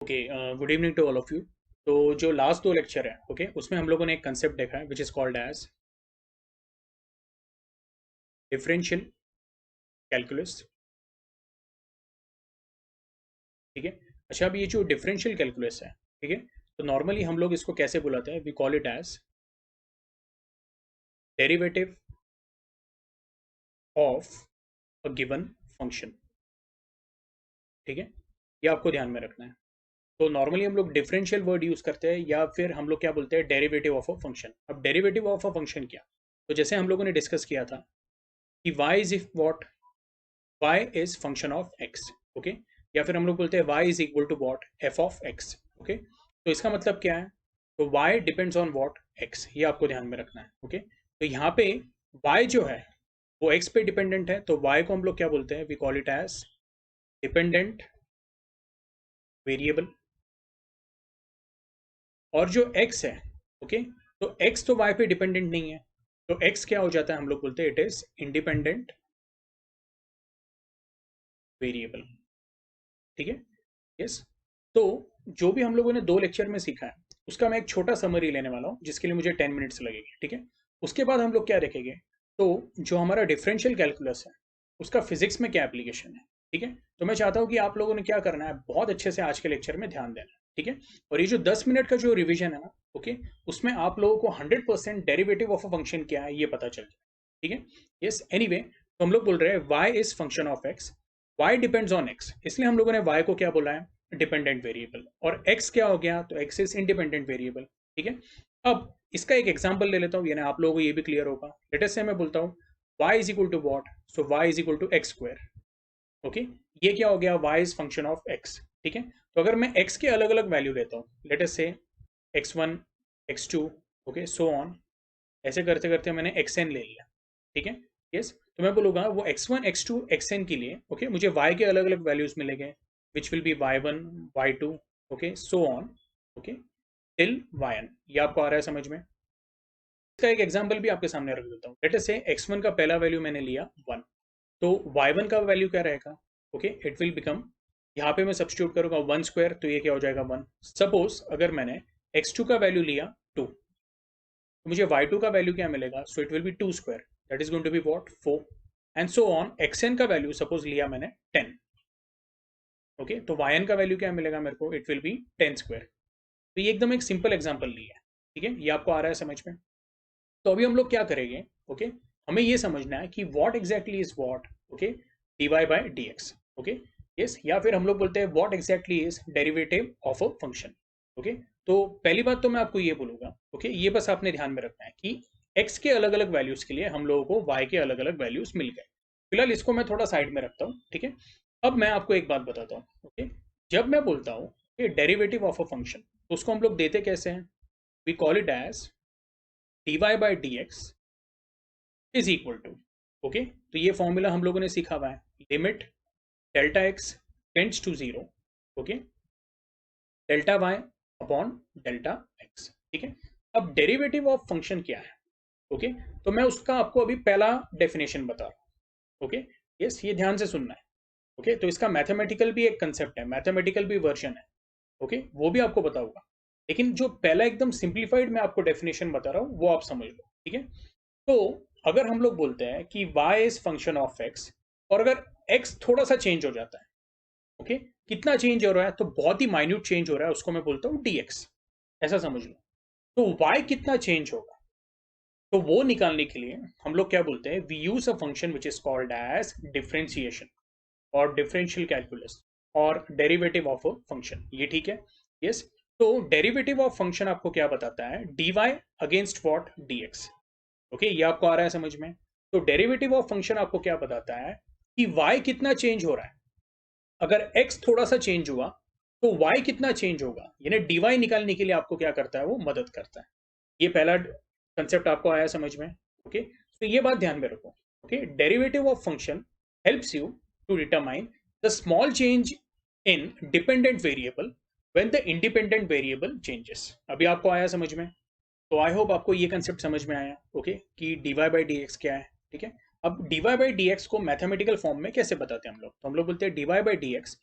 Okay, good evening to all of you. तो जो last दो लेक्चर है, ओके, उसमें हम लोगों ने एक कंसेप्ट देखा है which is called as differential calculus. ठीक है। अच्छा, अब ये जो डिफरेंशियल कैलकुलस है, ठीक है, तो नॉर्मली हम लोग इसको कैसे बुलाते हैं? We call it as derivative of a given function. ठीक है, ये आपको ध्यान में रखना है। तो नॉर्मली हम लोग डिफरेंशियल वर्ड यूज करते हैं या फिर हम लोग क्या बोलते हैं? Derivative of a function. अब डेरिवेटिव ऑफ अ फंक्शन क्या? तो जैसे हम लोगों ने डिस्कस किया था कि y is if what, y is function of x। Okay, या फिर हम लोग बोलते हैं y is equal to what, f of x। Okay, तो इसका मतलब क्या है? तो y depends on what, x। ये आपको ध्यान में रखना है। ओके, तो यहाँ पे y जो है वो x पे डिपेंडेंट है, तो y को हम लोग क्या बोलते हैं? We call it as dependent variable. और जो x है, ओके, तो x तो y पे डिपेंडेंट नहीं है, तो x क्या हो जाता है? हम लोग बोलते हैं इट इज इंडिपेंडेंट वेरिएबल। ठीक है, यस। तो जो भी हम लोगों ने दो लेक्चर में सीखा है उसका मैं एक छोटा समरी लेने वाला हूँ, जिसके लिए मुझे 10 मिनट्स लगेंगे। ठीक है, उसके बाद हम लोग क्या देखेंगे? तो जो हमारा डिफरेंशियल कैलकुलस है उसका फिजिक्स में क्या एप्लीकेशन है। ठीक है, तो मैं चाहता हूँ कि आप लोगों ने क्या करना है, बहुत अच्छे से आज के लेक्चर में ध्यान देना है। ठीक है, और ये जो 10 मिनट का जो रिविजन है ना, ओके, उसमें आप लोगों को 100% डेरिवेटिव ऑफ अ फंक्शन क्या है ये पता चल जाए। ठीक है, यस। एनीवे, तो हम लोग बोल रहे हैं y is function of x, y depends on x, इसलिए हम लोगों ने y को क्या बोला है? Dependent variable. और x क्या हो गया? तो x इज इंडिपेंडेंट वेरिएबल। ठीक है, अब इसका एक एग्जांपल ले लेता हूँ, यानी आप लोगों को ये भी क्लियर होगा। लेट अस से मैं बोलता हूँ y is equal to what, so y is equal to x square. Okay, ये क्या हो गया? y is function of x। ठीक है, तो अगर मैं x के अलग अलग वैल्यू लेता हूँ, late us say x1, x2, okay, so on, ऐसे करते करते मैंने xn ले लिया। ठीक है, यस। तो मैं बोलूँगा वो x1, x2, xn के लिए, ओके, मुझे y के अलग अलग वैल्यूज मिलेंगे, which will be y1, y2, okay, so on, okay, till yn। ये आपको आ रहा है समझ में? इसका एक एग्जांपल भी आपके सामने रख देता हूँ। लेट अस से x1 का पहला वैल्यू मैंने लिया 1, तो y1 का वैल्यू क्या रहेगा? ओके, इट विल बिकम, यहाँ पे मैं सब्स्टिट्यूट करूंगा 1 स्क्वायर, तो ये क्या हो जाएगा? 1। सपोज अगर मैंने x2 का वैल्यू लिया 2, तो मुझे y2 का वैल्यू क्या मिलेगा? So it will be 2 square, that is going to be what, 4, and so on. xn का वैल्यू सपोज लिया मैंने 10, ओके, तो yn का वैल्यू क्या मिलेगा मेरे को? It will B 10 square. तो ये एकदम एक सिंपल एग्जांपल लिया है। ठीक है, ये आपको आ रहा है समझ में? तो अभी हम लोग क्या करेंगे? ओके, हमें ये समझना है कि what exactly is what, okay, d y by d x. Okay, yes, या फिर हम लोग बोलते हैं what exactly is derivative of a function. Okay, तो पहली बात तो मैं आपको ये बोलूंगा, ओके, ये बस आपने ध्यान में रखना है कि x के अलग अलग वैल्यूज के लिए हम लोगों को y के अलग अलग वैल्यूज मिल गए। फिलहाल इसको मैं थोड़ा साइड में रखता हूँ। ठीक है, अब मैं आपको एक बात बताता हूँ। ओके, जब मैं बोलता हूँ कि डेरिवेटिव ऑफ अ फंक्शन, तो उसको हम लोग देते कैसे हैं? We call it as dy by d x is equal to, okay, तो ये फॉर्मूला हम लोगों ने सीखा हुआ है, limit delta x tends to zero, okay, delta y upon delta x. ठीक है, अब डेरिवेटिव ऑफ फंक्शन क्या है? ओके, तो मैं उसका आपको अभी पहला डेफिनेशन बता रहा हूँ। ओके, यस, ये ध्यान से सुनना है। ओके, तो इसका मैथमेटिकल भी एक कंसेप्ट है, मैथमेटिकल भी वर्जन है, ओके, वो भी आपको बताऊंगा। लेकिन जो पहला एकदम सिंप्लीफाइड मैं आपको डेफिनेशन बता रहा हूँ वो आप समझ लो। ठीक है, तो अगर हम लोग बोलते हैं कि y is function of x, और अगर x थोड़ा सा चेंज हो जाता है, ओके, कितना चेंज हो रहा है? तो बहुत ही माइन्यूट चेंज हो रहा है, उसको मैं बोलता हूँ dx, ऐसा समझ लो। तो y कितना चेंज होगा, तो वो निकालने के लिए हम लोग क्या बोलते हैं? We use a function which is called as differentiation और डिफरेंशियल कैलकुलस और डेरिवेटिव ऑफ अ फंक्शन। ये ठीक है, यस। तो डेरिवेटिव ऑफ फंक्शन आपको क्या बताता है? dy against what, dx। Okay, ये आपको आ रहा है समझ में? तो डेरिवेटिव ऑफ फंक्शन आपको क्या बताता है कि y कितना चेंज हो रहा है। अगर x थोड़ा सा चेंज हुआ तो y कितना चेंज होगा, यानी dy निकालने के लिए आपको क्या करता है? वो मदद करता है। ये पहला कंसेप्ट आपको आया समझ में? ओके, तो ये बात ध्यान में रखो। Okay, derivative of function helps you to determine the small change in dependent variable when the independent variable changes. अभी आपको आया समझ में? तो आई होप आपको ये कंसेप्ट समझ में आया, ओके, कि dy बाई डी एक्स क्या है। ठीक है, अब dy बाई डी एक्स को मैथमेटिकल फॉर्म में कैसे बताते हैं हम लोग? तो हम लोग बोलते हैं dy by d x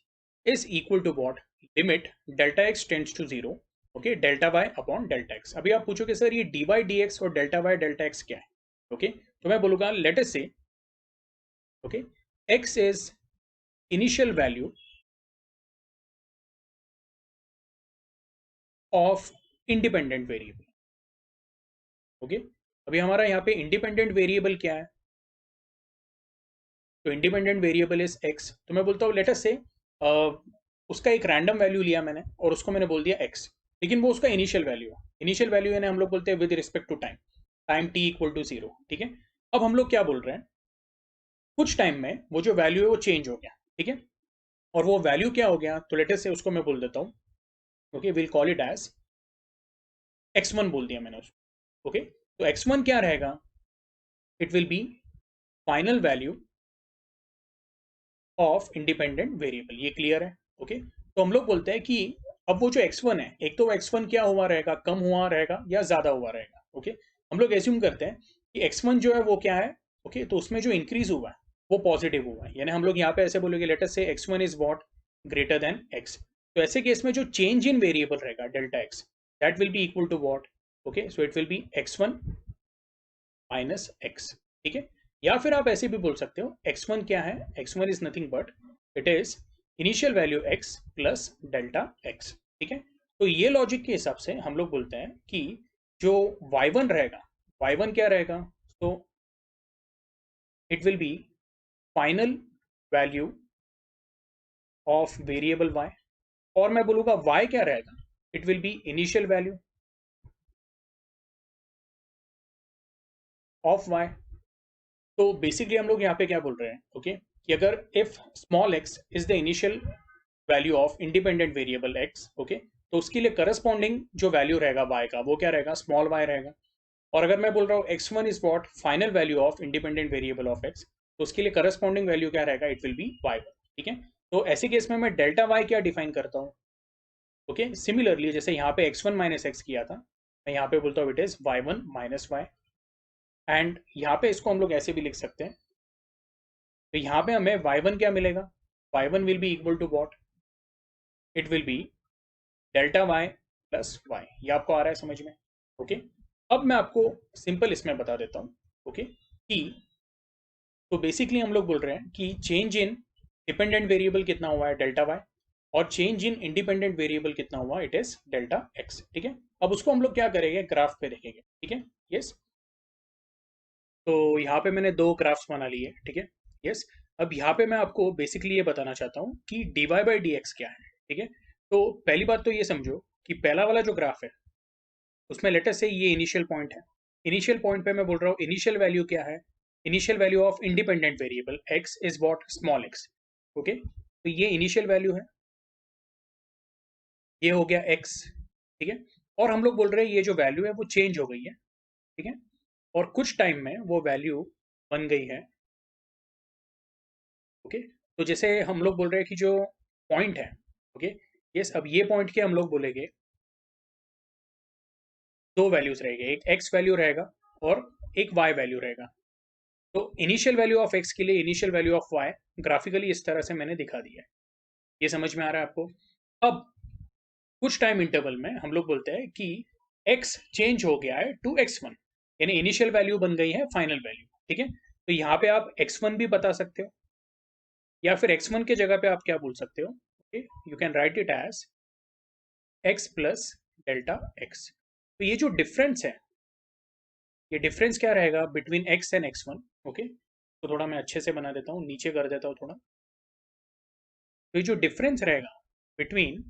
is equal to what, limit delta x tends to zero, okay, delta y upon delta x. अभी आप पूछोगे सर ये डी वाई डी एक्स और डेल्टा वाई डेल्टा एक्स क्या है, ओके, तो मैं बोलूंगा let us say, okay, x is initial value of independent variable, okay. अभी हमारा यहाँ पे इंडिपेंडेंट वेरिएबल क्या है, तो इंडिपेंडेंट वेरिएबल इज एक्स, तो मैं बोलता हूँ लेट अस से उसका एक रैंडम वैल्यू लिया मैंने और उसको मैंने बोल दिया एक्स, लेकिन वो उसका इनिशियल वैल्यू है। इनिशियल वैल्यू यानी हम लोग बोलते हैं with respect to time, time t equal to zero, ठीक है। अब हम लोग क्या बोल रहे हैं, कुछ टाइम में वो जो वैल्यू है वो चेंज हो गया, ठीक है, और वो वैल्यू क्या हो गया, तो लेट अस से उसको मैं बोल देता हूँ, okay, will call it as x1 बोल दिया मैंने उसको, ओके। तो x1 क्या रहेगा, it will B final value of independent variable, ये क्लियर है, ओके। तो हम लोग बोलते हैं कि अब वो जो x1 है, एक तो x1 क्या हुआ रहेगा, कम हुआ रहेगा या ज्यादा हुआ रहेगा, ओके। हम लोग एज्यूम करते हैं कि x1 जो है वो क्या है, ओके, तो उसमें जो इंक्रीज हुआ है वो पॉजिटिव हुआ है, यानी हम लोग यहाँ पे ऐसे बोलेंगे late us say x1 is what greater than x। तो ऐसे केस में जो चेंज इन वेरिएबल रहेगा delta x, that will be equal to what, okay, so it will be x1 minus x, ठीक है। या फिर आप ऐसे भी बोल सकते हो x1 क्या है, x1 is nothing but it is initial value x plus delta x, ठीक है। तो ये लॉजिक के हिसाब से हम लोग बोलते हैं कि जो y1 रहेगा, y1 क्या रहेगा, तो it will B final value of variable y, और मैं बोलूंगा y क्या रहेगा, it will B initial value of y। तो बेसिकली हम लोग यहाँ पे क्या बोल रहे हैं, ओके, कि अगर if small x is the initial value of independent variable x, okay, तो उसके लिए करस्पॉन्डिंग जो वैल्यू रहेगा y का वो क्या रहेगा, स्मॉल y रहेगा। और अगर मैं बोल रहा हूँ x1 is what final value of independent variable of x, तो उसके लिए करस्पॉन्डिंग वैल्यू क्या रहेगा, इट विल बी y1, ठीक है। तो ऐसे केस में मैं डेल्टा y क्या डिफाइन करता हूँ, ओके, सिमिलरली जैसे यहाँ पे x1 माइनस एक्स किया था, मैं यहाँ पे बोलता हूँ it is y1 minus y, and यहाँ पे इसको हम लोग ऐसे भी लिख सकते हैं, तो यहाँ पे हमें y1 क्या मिलेगा, y1 will be equal to what, it will be delta y plus y। ये आपको आ रहा है समझ में, ओके। अब मैं आपको सिंपल इसमें बता देता हूँ, ओके, कि तो बेसिकली हम लोग बोल रहे हैं कि चेंज इन डिपेंडेंट वेरिएबल कितना हुआ है, डेल्टा y, और चेंज इन इंडिपेंडेंट वेरिएबल कितना हुआ, इट इज डेल्टा x, ठीक है। अब उसको हम लोग क्या करेंगे, ग्राफ पे देखेंगे, ठीक है, यस। तो यहाँ पे मैंने दो ग्राफ्स बना लिए, ठीक है, यस। अब यहाँ पे मैं आपको बेसिकली ये बताना चाहता हूँ कि dy बाई डी एक्स क्या है, ठीक है। तो पहली बात तो ये समझो कि पहला वाला जो ग्राफ है उसमें लेटेस्ट से ये इनिशियल पॉइंट है, इनिशियल पॉइंट पे मैं बोल रहा हूँ इनिशियल वैल्यू क्या है, initial value of independent variable x is what small x, okay. तो ये इनिशियल वैल्यू है, ये हो गया x, ठीक है। और हम लोग बोल रहे हैं ये जो वैल्यू है वो चेंज हो गई है, ठीक है, और कुछ टाइम में वो वैल्यू बन गई है, ओके। तो जैसे हम लोग बोल रहे हैं कि जो पॉइंट है, ओके, यस, अब ये पॉइंट के हम लोग बोलेंगे दो वैल्यूज रहेंगे, एक x वैल्यू रहेगा और एक y वैल्यू रहेगा। तो इनिशियल वैल्यू ऑफ x के लिए initial value of y graphically इस तरह से मैंने दिखा दिया है, ये समझ में आ रहा है आपको। अब कुछ टाइम इंटरवल में हम लोग बोलते हैं कि x चेंज हो गया है टू x1, यानी इनिशियल वैल्यू बन गई है फाइनल वैल्यू, ठीक है। तो यहाँ पे आप x1 भी बता सकते हो, या फिर x1 के जगह पे आप क्या बोल सकते हो, okay, you can write it as x plus delta x। तो ये जो डिफरेंस है, ये डिफरेंस क्या रहेगा between x and x1, okay. तो थोड़ा मैं अच्छे से बना देता हूँ, नीचे कर देता हूँ थोड़ा। तो ये जो डिफरेंस रहेगा बिटवीन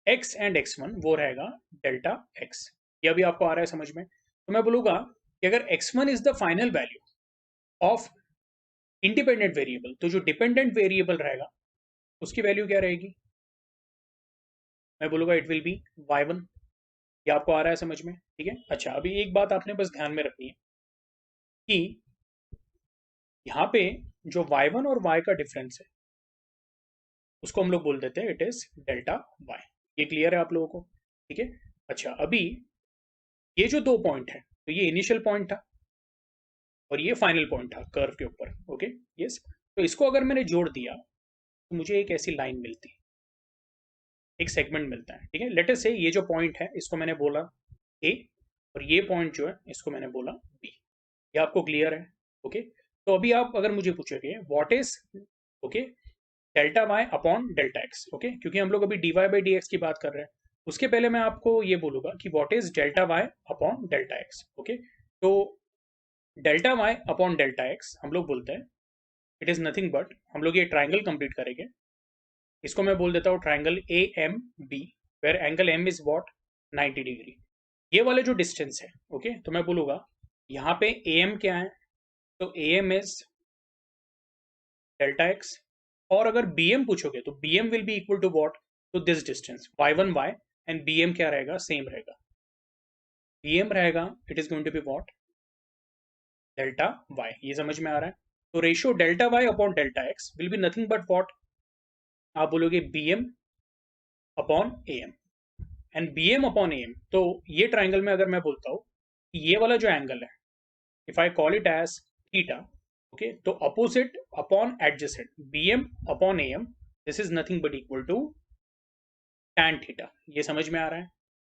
x एंड x1 वो रहेगा डेल्टा x। ये अभी आपको आ रहा है समझ में। तो मैं बोलूंगा कि अगर x1 is the final value of independent variable, तो जो डिपेंडेंट वेरिएबल रहेगा उसकी वैल्यू क्या रहेगी, मैं बोलूंगा इट विल बी y1। ये आपको आ रहा है समझ में, ठीक है। अच्छा, अभी एक बात आपने बस ध्यान में रखनी है कि यहाँ पे जो y1 और y का डिफरेंस है उसको हम लोग बोल देते हैं इट इज डेल्टा y। ये क्लियर है आप लोगों को, ठीक है। अच्छा, अभी ये जो दो पॉइंट है, तो ये इनिशियल पॉइंट था और ये फाइनल पॉइंट था कर्व के ऊपर, ओके, यस। तो इसको अगर मैंने जोड़ दिया तो मुझे एक ऐसी लाइन मिलती है, एक सेगमेंट मिलता है, ठीक है। लेट अस से ये जो पॉइंट है इसको मैंने बोला ए, और ये पॉइंट जो है इसको मैंने बोला बी। ये आपको क्लियर है? ओके। तो अभी आप अगर मुझे पूछोगे what is, okay, delta y upon delta x, okay, क्योंकि हम लोग अभी d y by d x की बात कर रहे हैं, उसके पहले मैं आपको ये बोलूंगा कि what is delta y upon delta x, okay. तो delta y upon delta x हम लोग बोलते हैं इट इज नथिंग बट, हम लोग ये ट्राइंगल कंप्लीट करेंगे, इसको मैं बोल देता हूँ triangle A M B, where angle M is what 90 degree. ये वाले जो डिस्टेंस है, ओके, तो मैं बोलूंगा यहाँ पे ए एम क्या है, तो A M is delta x, और अगर बी एम पूछोगे तो B M will be equal to what, तो this distance y one y, and B M क्या रहेगा, सेम रहेगा, बी एम रहेगा it is going to be what, delta y. ये समझ में आ रहा है? तो ratio delta y upon delta x will be nothing but what, आप बोलोगे B M upon A M, and B M upon A M. तो ये ट्राइंगल में अगर मैं बोलता हूँ कि ये वाला जो एंगल है, if I call it as theta, okay, तो opposite upon adjacent B M upon A M, this is nothing but equal to tan theta. ये समझ में आ रहा है?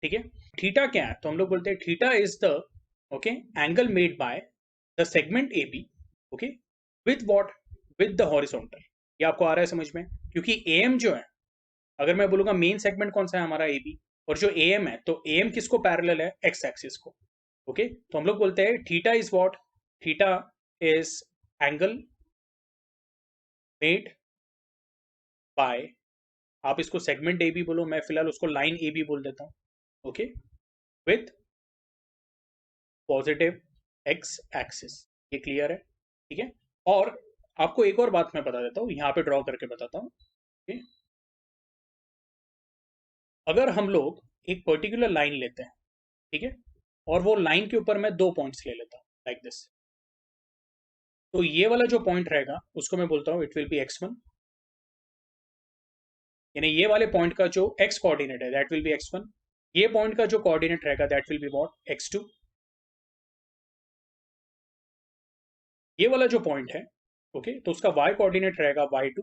ठीक है। थीटा क्या है, तो हम लोग बोलते हैं theta is the, okay, angle made by the segment A B, okay, with what, with the horizontal. ये आपको आ रहा है समझ में? क्योंकि ए एम जो है, अगर मैं बोलूंगा मेन सेगमेंट कौन सा है हमारा ए बी, और जो ए एम है, तो ए एम किसको पैरेलल है, एक्स एक्सिस को, ओके। तो हम लोग बोलते हैं theta is what, theta is angle made bye, आप इसको सेगमेंट ए बी बोलो, मैं फिलहाल उसको लाइन ए बी बोल देता हूँ, okay, with positive x axis. ये क्लियर है? ठीक है। और आपको एक और बात मैं बता देता हूँ, यहाँ पे ड्रॉ करके बताता हूँ, okay? अगर हम लोग एक पर्टिकुलर लाइन लेते हैं, ठीक है, और वो लाइन के ऊपर मैं दो पॉइंट्स ले लेता हूँ लाइक दिस, तो ये वाला जो पॉइंट रहेगा उसको मैं बोलता हूँ इट विल बी x1, यानी ये वाले पॉइंट का जो x कोऑर्डिनेट है दैट विल बी x1, ये पॉइंट का जो कोऑर्डिनेट रहेगा that will be what, x2, ये वाला जो पॉइंट है, ओके, तो उसका y कोऑर्डिनेट रहेगा y2,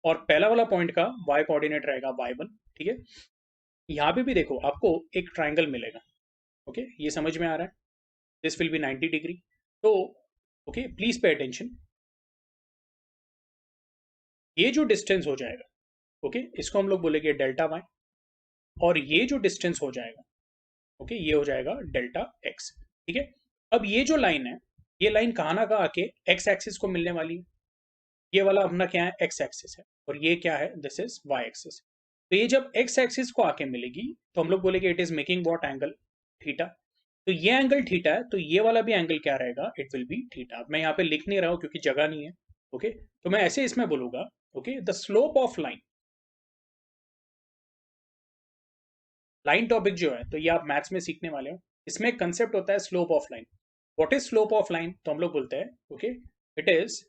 और पहला वाला पॉइंट का y कोऑर्डिनेट रहेगा y1, ठीक है। यहाँ पे भी देखो आपको एक ट्राइंगल मिलेगा, ओके, ये समझ में आ रहा है? This will B 90 degree. तो ओके, प्लीज पे अटेंशन, ये जो डिस्टेंस हो जाएगा, ओके, इसको हम लोग बोलेंगे डेल्टा वाई, और ये जो डिस्टेंस हो जाएगा, ओके, ये हो जाएगा डेल्टा एक्स, ठीक है। अब ये जो लाइन है, ये लाइन कहाँ ना कहाँ आके एक्स एक्सिस को मिलने वाली है, ये वाला अपना क्या है, एक्स एक्सिस है, और ये क्या है, दिस इज वाई एक्सिस। तो ये जब एक्स एक्सिस को आके मिलेगी तो हम लोग बोलेंगे it is making what, angle theta. तो ये एंगल थीटा है, तो ये वाला भी एंगल क्या रहेगा, इट विल बी थीटा। मैं यहाँ पे लिख नहीं रहा हूँ क्योंकि जगह नहीं है, ओके। तो मैं ऐसे इसमें बोलूंगा, okay, the slope of line, line topic जो है तो ये आप मैथ्स में सीखने वाले हो, इसमें एक कंसेप्ट होता है slope of line. What is slope of line, तो हम लोग बोलते हैं, ओके, इट इज,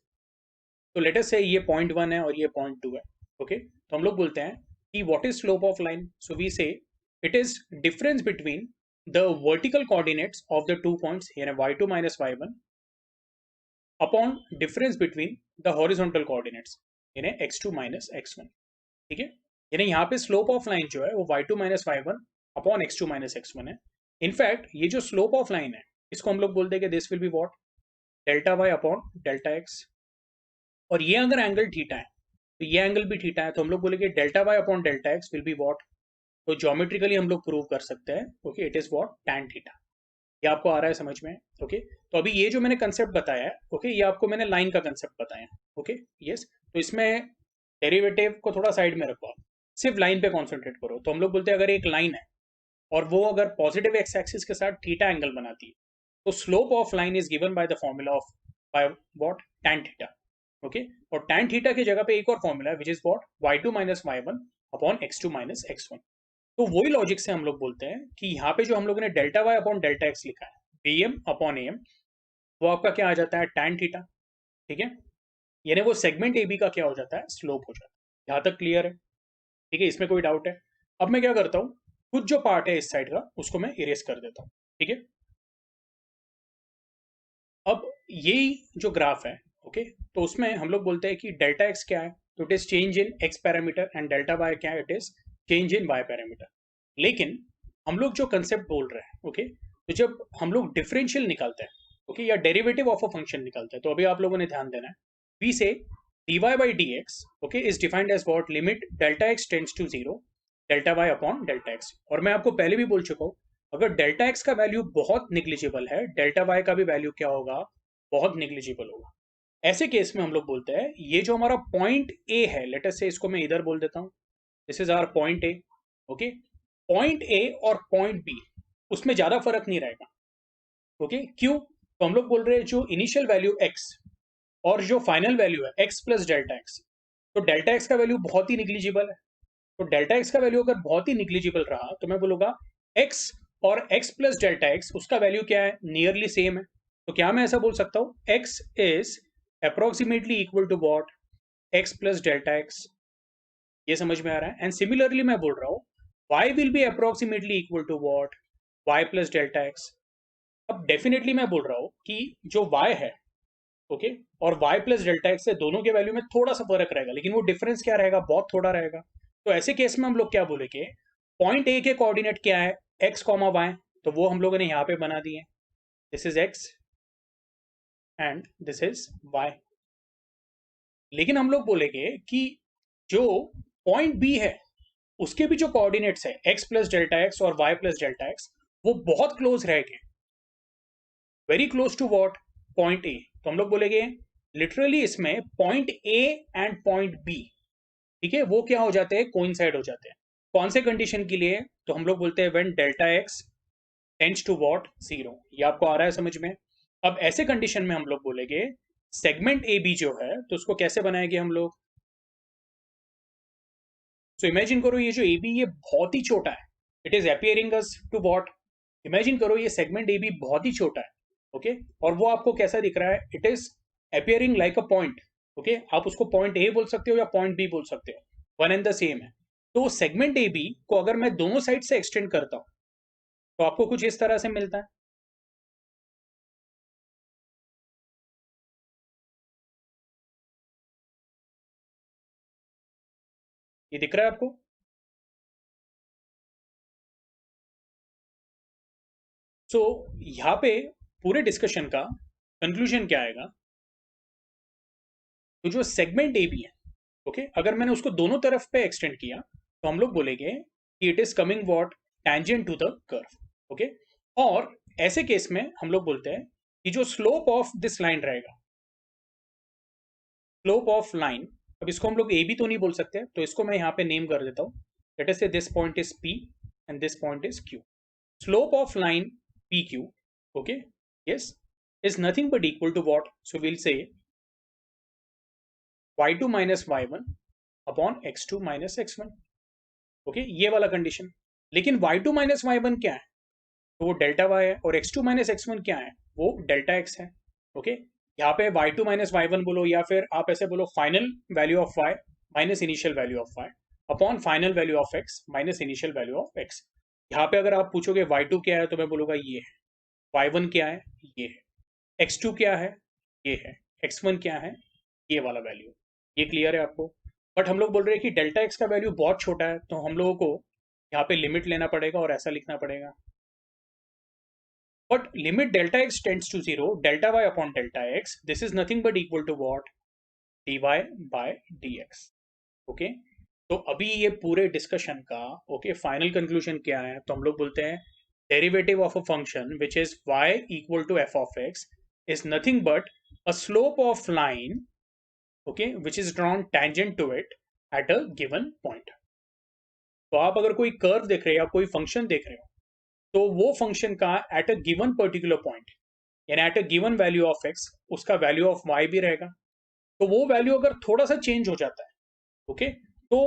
तो लेट अस से ये पॉइंट 1 है और ये पॉइंट 2 है, ओके, तो हम लोग बोलते हैं कि what is slope of line, so we say it is difference between the vertical coordinates of the two points, यानी y2 minus y1 upon difference between the horizontal coordinates, यानी x2 माइनस x1, ठीक है। यानी यहाँ पे slope of line जो है वो y2 minus y1 upon x2 minus x1 है। इनफैक्ट ये जो स्लोप ऑफ लाइन है इसको हम लोग बोलते हैं कि this will be what, delta y upon delta x, और ये अगर एंगल थीटा है तो ये एंगल भी थीटा है, तो हम लोग बोलेंगे delta y upon delta x will be what, तो ज्योमेट्रिकली हम लोग प्रूव कर सकते हैं, okay, it is what, tan theta. ये आपको आ रहा है समझ में? ओके। तो अभी ये जो मैंने कंसेप्ट बताया है, ओके, ये आपको मैंने लाइन का कंसेप्ट बताया, ओके, यस। तो इसमें डेरिवेटिव को थोड़ा साइड में रखो, आप सिर्फ लाइन पे कॉन्सेंट्रेट करो। तो हम लोग बोलते हैं अगर एक लाइन है और वो अगर पॉजिटिव एक्स एक्सिस के साथ थीटा एंगल बनाती है, तो slope of line is given by the formula of, by what, tan theta, okay. और tan थीटा की जगह पे एक और फॉर्मूला है which is what, y2 minus y1 upon x2 minus x1। तो वही लॉजिक से हम लोग बोलते हैं कि यहाँ पे जो हम लोगों ने delta y upon delta x लिखा है, B M upon A M, वो आपका क्या आ जाता है, tan थीटा, ठीक है। यानी वो सेगमेंट ए बी का क्या हो जाता है, स्लोप हो जाता है। यहाँ तक क्लियर है? ठीक है, इसमें कोई डाउट है? अब मैं क्या करता हूँ, कुछ जो पार्ट है इस साइड का उसको मैं इरेज कर देता हूँ, ठीक है। अब यही जो ग्राफ है, ओके, तो उसमें हम लोग बोलते हैं कि डेल्टा एक्स क्या है, तो it is change in x parameter, and delta y क्या है, it is change in y parameter. लेकिन हम लोग जो कंसेप्ट बोल रहे हैं, ओके, तो जब हम लोग डिफरेंशियल निकालते हैं, ओके, या डेरिवेटिव ऑफ अ फंक्शन निकालते हैं, तो अभी आप लोगों ने ध्यान देना है, वी से dy by dx, okay, is defined as what, limit delta x tends to 0 delta y upon delta x। और मैं आपको पहले भी बोल चुका हूँ, अगर डेल्टा x का वैल्यू बहुत निग्लिजिबल है, डेल्टा y का भी वैल्यू क्या होगा, बहुत निग्लिजिबल होगा। ऐसे केस में हम लोग बोलते हैं ये जो हमारा पॉइंट ए है, लेट अस से इसको मैं इधर बोल देता हूँ, this is our point A, okay, point A और पॉइंट बी उसमें ज्यादा फर्क नहीं रहेगा, ओके, क्यों, तो हम लोग बोल रहे हैं जो इनिशियल वैल्यू x और जो फाइनल वैल्यू है x प्लस डेल्टा एक्स, तो डेल्टा एक्स का वैल्यू बहुत ही निग्लिजिबल है। तो डेल्टा एक्स का वैल्यू अगर बहुत ही निग्लिजिबल रहा तो मैं बोलूंगा x और x प्लस डेल्टा एक्स उसका वैल्यू क्या है, नियरली सेम है। तो क्या मैं ऐसा बोल सकता हूँ, x is approximately equal to what, x plus delta x. ये समझ में आ रहा है। एंड सिमिलरली मैं बोल रहा हूँ y will be approximately equal to what, y plus delta x. अब डेफिनेटली मैं बोल रहा हूँ कि जो y है, ओके, और y प्लस डेल्टा एक्स से दोनों के वैल्यू में थोड़ा सा फर्क रहेगा, लेकिन वो डिफरेंस क्या रहेगा, बहुत थोड़ा रहेगा। तो ऐसे केस में हम लोग क्या बोलेंगे, पॉइंट ए के कोऑर्डिनेट क्या है, x कॉमा वाई, तो वो हम लोगों ने यहाँ पे बना दिए, this is x and this is y। लेकिन हम लोग बोलेंगे कि जो पॉइंट बी है उसके भी जो कोऑर्डिनेट्स है x प्लस डेल्टा एक्स और y प्लस डेल्टा एक्स, वो बहुत क्लोज रहेंगे, very close to what, point A. तो हम लोग बोलेंगे लिटरली इसमें point A and point B, ठीक है, वो क्या हो जाते हैं, कोइंसाइड हो जाते हैं। कौन से कंडीशन के लिए, तो हम लोग बोलते हैं when delta x tends to what, 0। ये आपको आ रहा है समझ में। अब ऐसे कंडीशन में हम लोग बोलेंगे सेगमेंट ए बी जो है, तो उसको कैसे बनाएंगे हम लोग, तो इमेजिन करो ये जो ए बी ये बहुत ही छोटा है, it is appearing as to what, imagine करो ये सेगमेंट ए बी बहुत ही छोटा है, ओके, और वो आपको कैसा दिख रहा है, it is appearing like a point, okay, आप उसको पॉइंट ए बोल सकते हो या पॉइंट बी बोल सकते हो, वन एंड द सेम है। तो सेगमेंट ए बी को अगर मैं दोनों साइड से एक्सटेंड करता हूं तो आपको कुछ इस तरह से मिलता है, ये दिख रहा है आपको। सो यहाँ पे पूरे डिस्कशन का कंक्लूजन क्या आएगा, तो जो सेगमेंट ए बी है, ओके, अगर मैंने उसको दोनों तरफ पे एक्सटेंड किया तो हम लोग बोलेंगे कि it is coming what, tangent to the curve, okay. और ऐसे केस में हम लोग बोलते हैं कि जो स्लोप ऑफ दिस लाइन रहेगा, स्लोप ऑफ लाइन, अब इसको हम लोग ए बी तो नहीं बोल सकते, तो इसको मैं यहाँ पे नेम कर देता हूँ, late us say this point is P and this point is Q. Slope of line P Q, okay, yes, is nothing but equal to what, so we'll say y2 minus y1 upon x2 minus x1, okay, ये वाला condition. लेकिन y2 minus y1 क्या है, तो वो delta y है, और x2 minus x1 क्या है, वो डेल्टा x है, ओके। यहाँ पे y2 माइनस y1 बोलो, या फिर आप ऐसे बोलो final value of y minus initial value of y upon final value of x minus initial value of x। यहाँ पे अगर आप पूछोगे y2 क्या है, तो मैं बोलूंगा ये है, y1 क्या है, ये है, x2 क्या है, ये है, x1 क्या है, ये वाला वैल्यू। ये क्लियर है आपको। बट हम लोग बोल रहे हैं कि डेल्टा एक्स का वैल्यू बहुत छोटा है, तो हम लोगों को यहाँ पे लिमिट लेना पड़ेगा और ऐसा लिखना पड़ेगा, but limit delta x tends to 0 delta y upon delta x, this is nothing but equal to what, dy by dx, okay. तो अभी ये पूरे डिस्कशन का, ओके, फाइनल कंक्लूजन क्या है, तो हम लोग बोलते हैं derivative of a function which is y equal to f of x is nothing but a slope of line, okay, which is drawn tangent to it at a given point। तो आप अगर कोई कर्व देख रहे हो या कोई function देख रहे हो, तो वो फंक्शन का at a given particular point, यानी at a given value of x उसका वैल्यू ऑफ y भी रहेगा। तो वो वैल्यू अगर थोड़ा सा चेंज हो जाता है, ओके, तो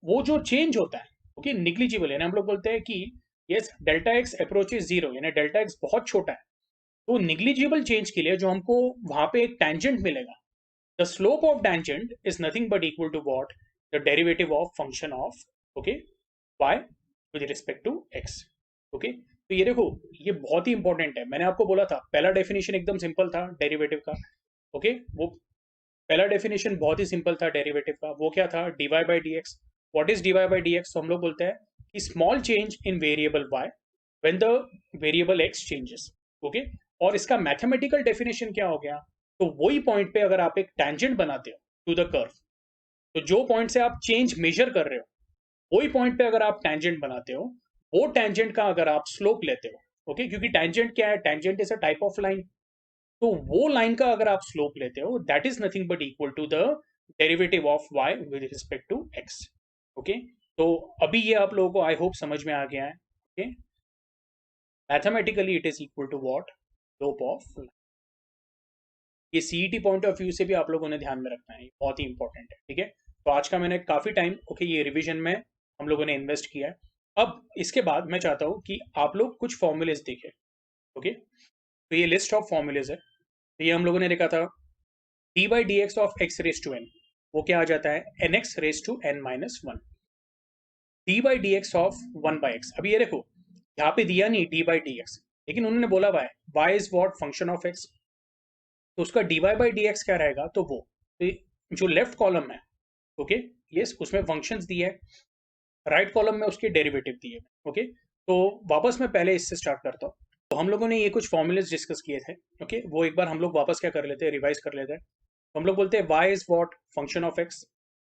वो जो चेंज होता है, ओके, निग्लिजिबल, यानी हम लोग बोलते हैं कि यस डेल्टा एक्स अप्रोचेज 0, यानी डेल्टा एक्स बहुत छोटा है, तो निग्लिजिबल चेंज के लिए जो हमको वहां पे एक टेंजेंट मिलेगा, the slope of tangent is nothing but equal to what, the derivative of function of, okay, y with respect to x, okay। तो ये देखो ये बहुत ही इंपॉर्टेंट है, मैंने आपको बोला था पहला डेफिनेशन एकदम सिंपल था डेरिवेटिव का, ओके, वो पहला डेफिनेशन बहुत ही सिंपल था डेरिवेटिव का, वो क्या था, dy by d x. What is dy by d x? तो हम लोग बोलते हैं कि small change in variable y when the variable x changes. Okay, और इसका मैथमेटिकल डेफिनेशन क्या हो गया? तो वही पॉइंट पे अगर आप एक टैंजेंट बनाते हो टू द कर्व, तो जो पॉइंट से आप चेंज मेजर कर रहे हो वही पॉइंट पे अगर आप टैंजेंट बनाते हो, वो टैंजेंट का अगर आप स्लोप लेते हो, ओके, क्योंकि टैंजेंट क्या है, tangent is a type of line, तो वो लाइन का अगर आप स्लोप लेते हो, that is nothing but equal to the derivative of y with respect to x। Okay, तो अभी ये आप लोगों को आई होप समझ में आ गया है। Okay, mathematically it is equal to what, slope of. ये सीईटी पॉइंट ऑफ व्यू से भी आप लोगों ने ध्यान में रखना है, ये बहुत ही इंपॉर्टेंट है। ठीक है, तो आज का मैंने काफी टाइम ये रिवीजन में हम लोगों ने इन्वेस्ट किया है। अब इसके बाद मैं चाहता हूँ कि आप लोग कुछ फॉर्मूलेज देखें। ओके, तो ये लिस्ट ऑफ फॉर्मूलेज है। तो ये हम लोगों ने देखा था d by d x of x raise to n, वो क्या आ जाता है, n x raise to n minus one. D by d x of one by x, अभी ये देखो यहाँ पे दिया नहीं डी बाई डी एक्स, लेकिन उन्होंने बोला y is what function of x, तो उसका d y by d x क्या रहेगा, तो वो तो जो लेफ्ट कॉलम है, ओके, यस, उसमें फंक्शंस दिए है, राइट कॉलम में उसके डेरिवेटिव दिए। ओके, तो वापस मैं पहले इससे स्टार्ट करता हूँ। तो हम लोगों ने ये कुछ फॉर्मूलेज डिस्कस किए थे। ओके, वो एक बार हम लोग वापस क्या कर लेते हैं, रिवाइज कर लेते हैं। तो हम लोग बोलते हैं y is what function of x,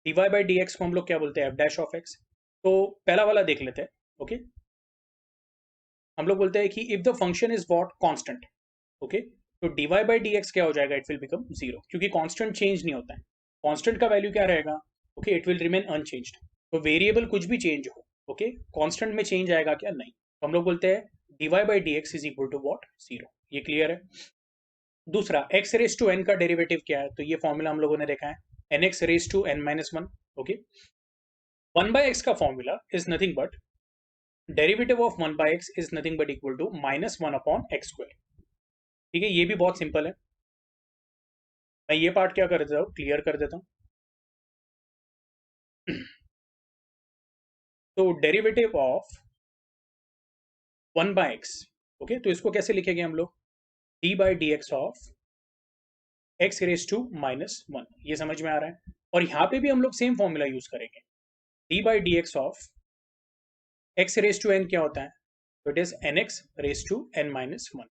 d y by d x को हम लोग क्या बोलते हैं, एफ डैश ऑफ एक्स। तो पहला वाला देख लेते हैं। ओके, हम लोग बोलते हैं कि if the function is what constant, okay, तो dy बाई डी एक्स क्या हो जाएगा, इट विल बिकम जीरो, क्योंकि कांस्टेंट चेंज नहीं होता है। कांस्टेंट का वैल्यू क्या रहेगा, okay, it will remain unchanged. तो वेरिएबल कुछ भी चेंज हो, ओके, कांस्टेंट में चेंज आएगा क्या, नहीं। तो हम लोग बोलते हैं dy by d x is equal to what, zero. ये क्लियर है। दूसरा, x रेस टू n का डेरिवेटिव क्या है, तो ये फॉर्मूला हम लोगों ने देखा है, nx raise to n minus one. Okay, one by x का formula is nothing but derivative of one by x is nothing but equal to minus one upon x square. ठीक है, ये भी बहुत सिंपल है। मैं ये पार्ट क्या कर देता हूँ, क्लियर कर देता हूँ। तो derivative of one by x, okay, तो इसको कैसे लिखेंगे हम लोग, d by d x of x raise to minus one, ये समझ में आ रहा है। और यहाँ पे भी हम लोग सेम फॉर्मूला यूज करेंगे, d by d x of x raise to n क्या होता है, तो it is n x raise to n minus one.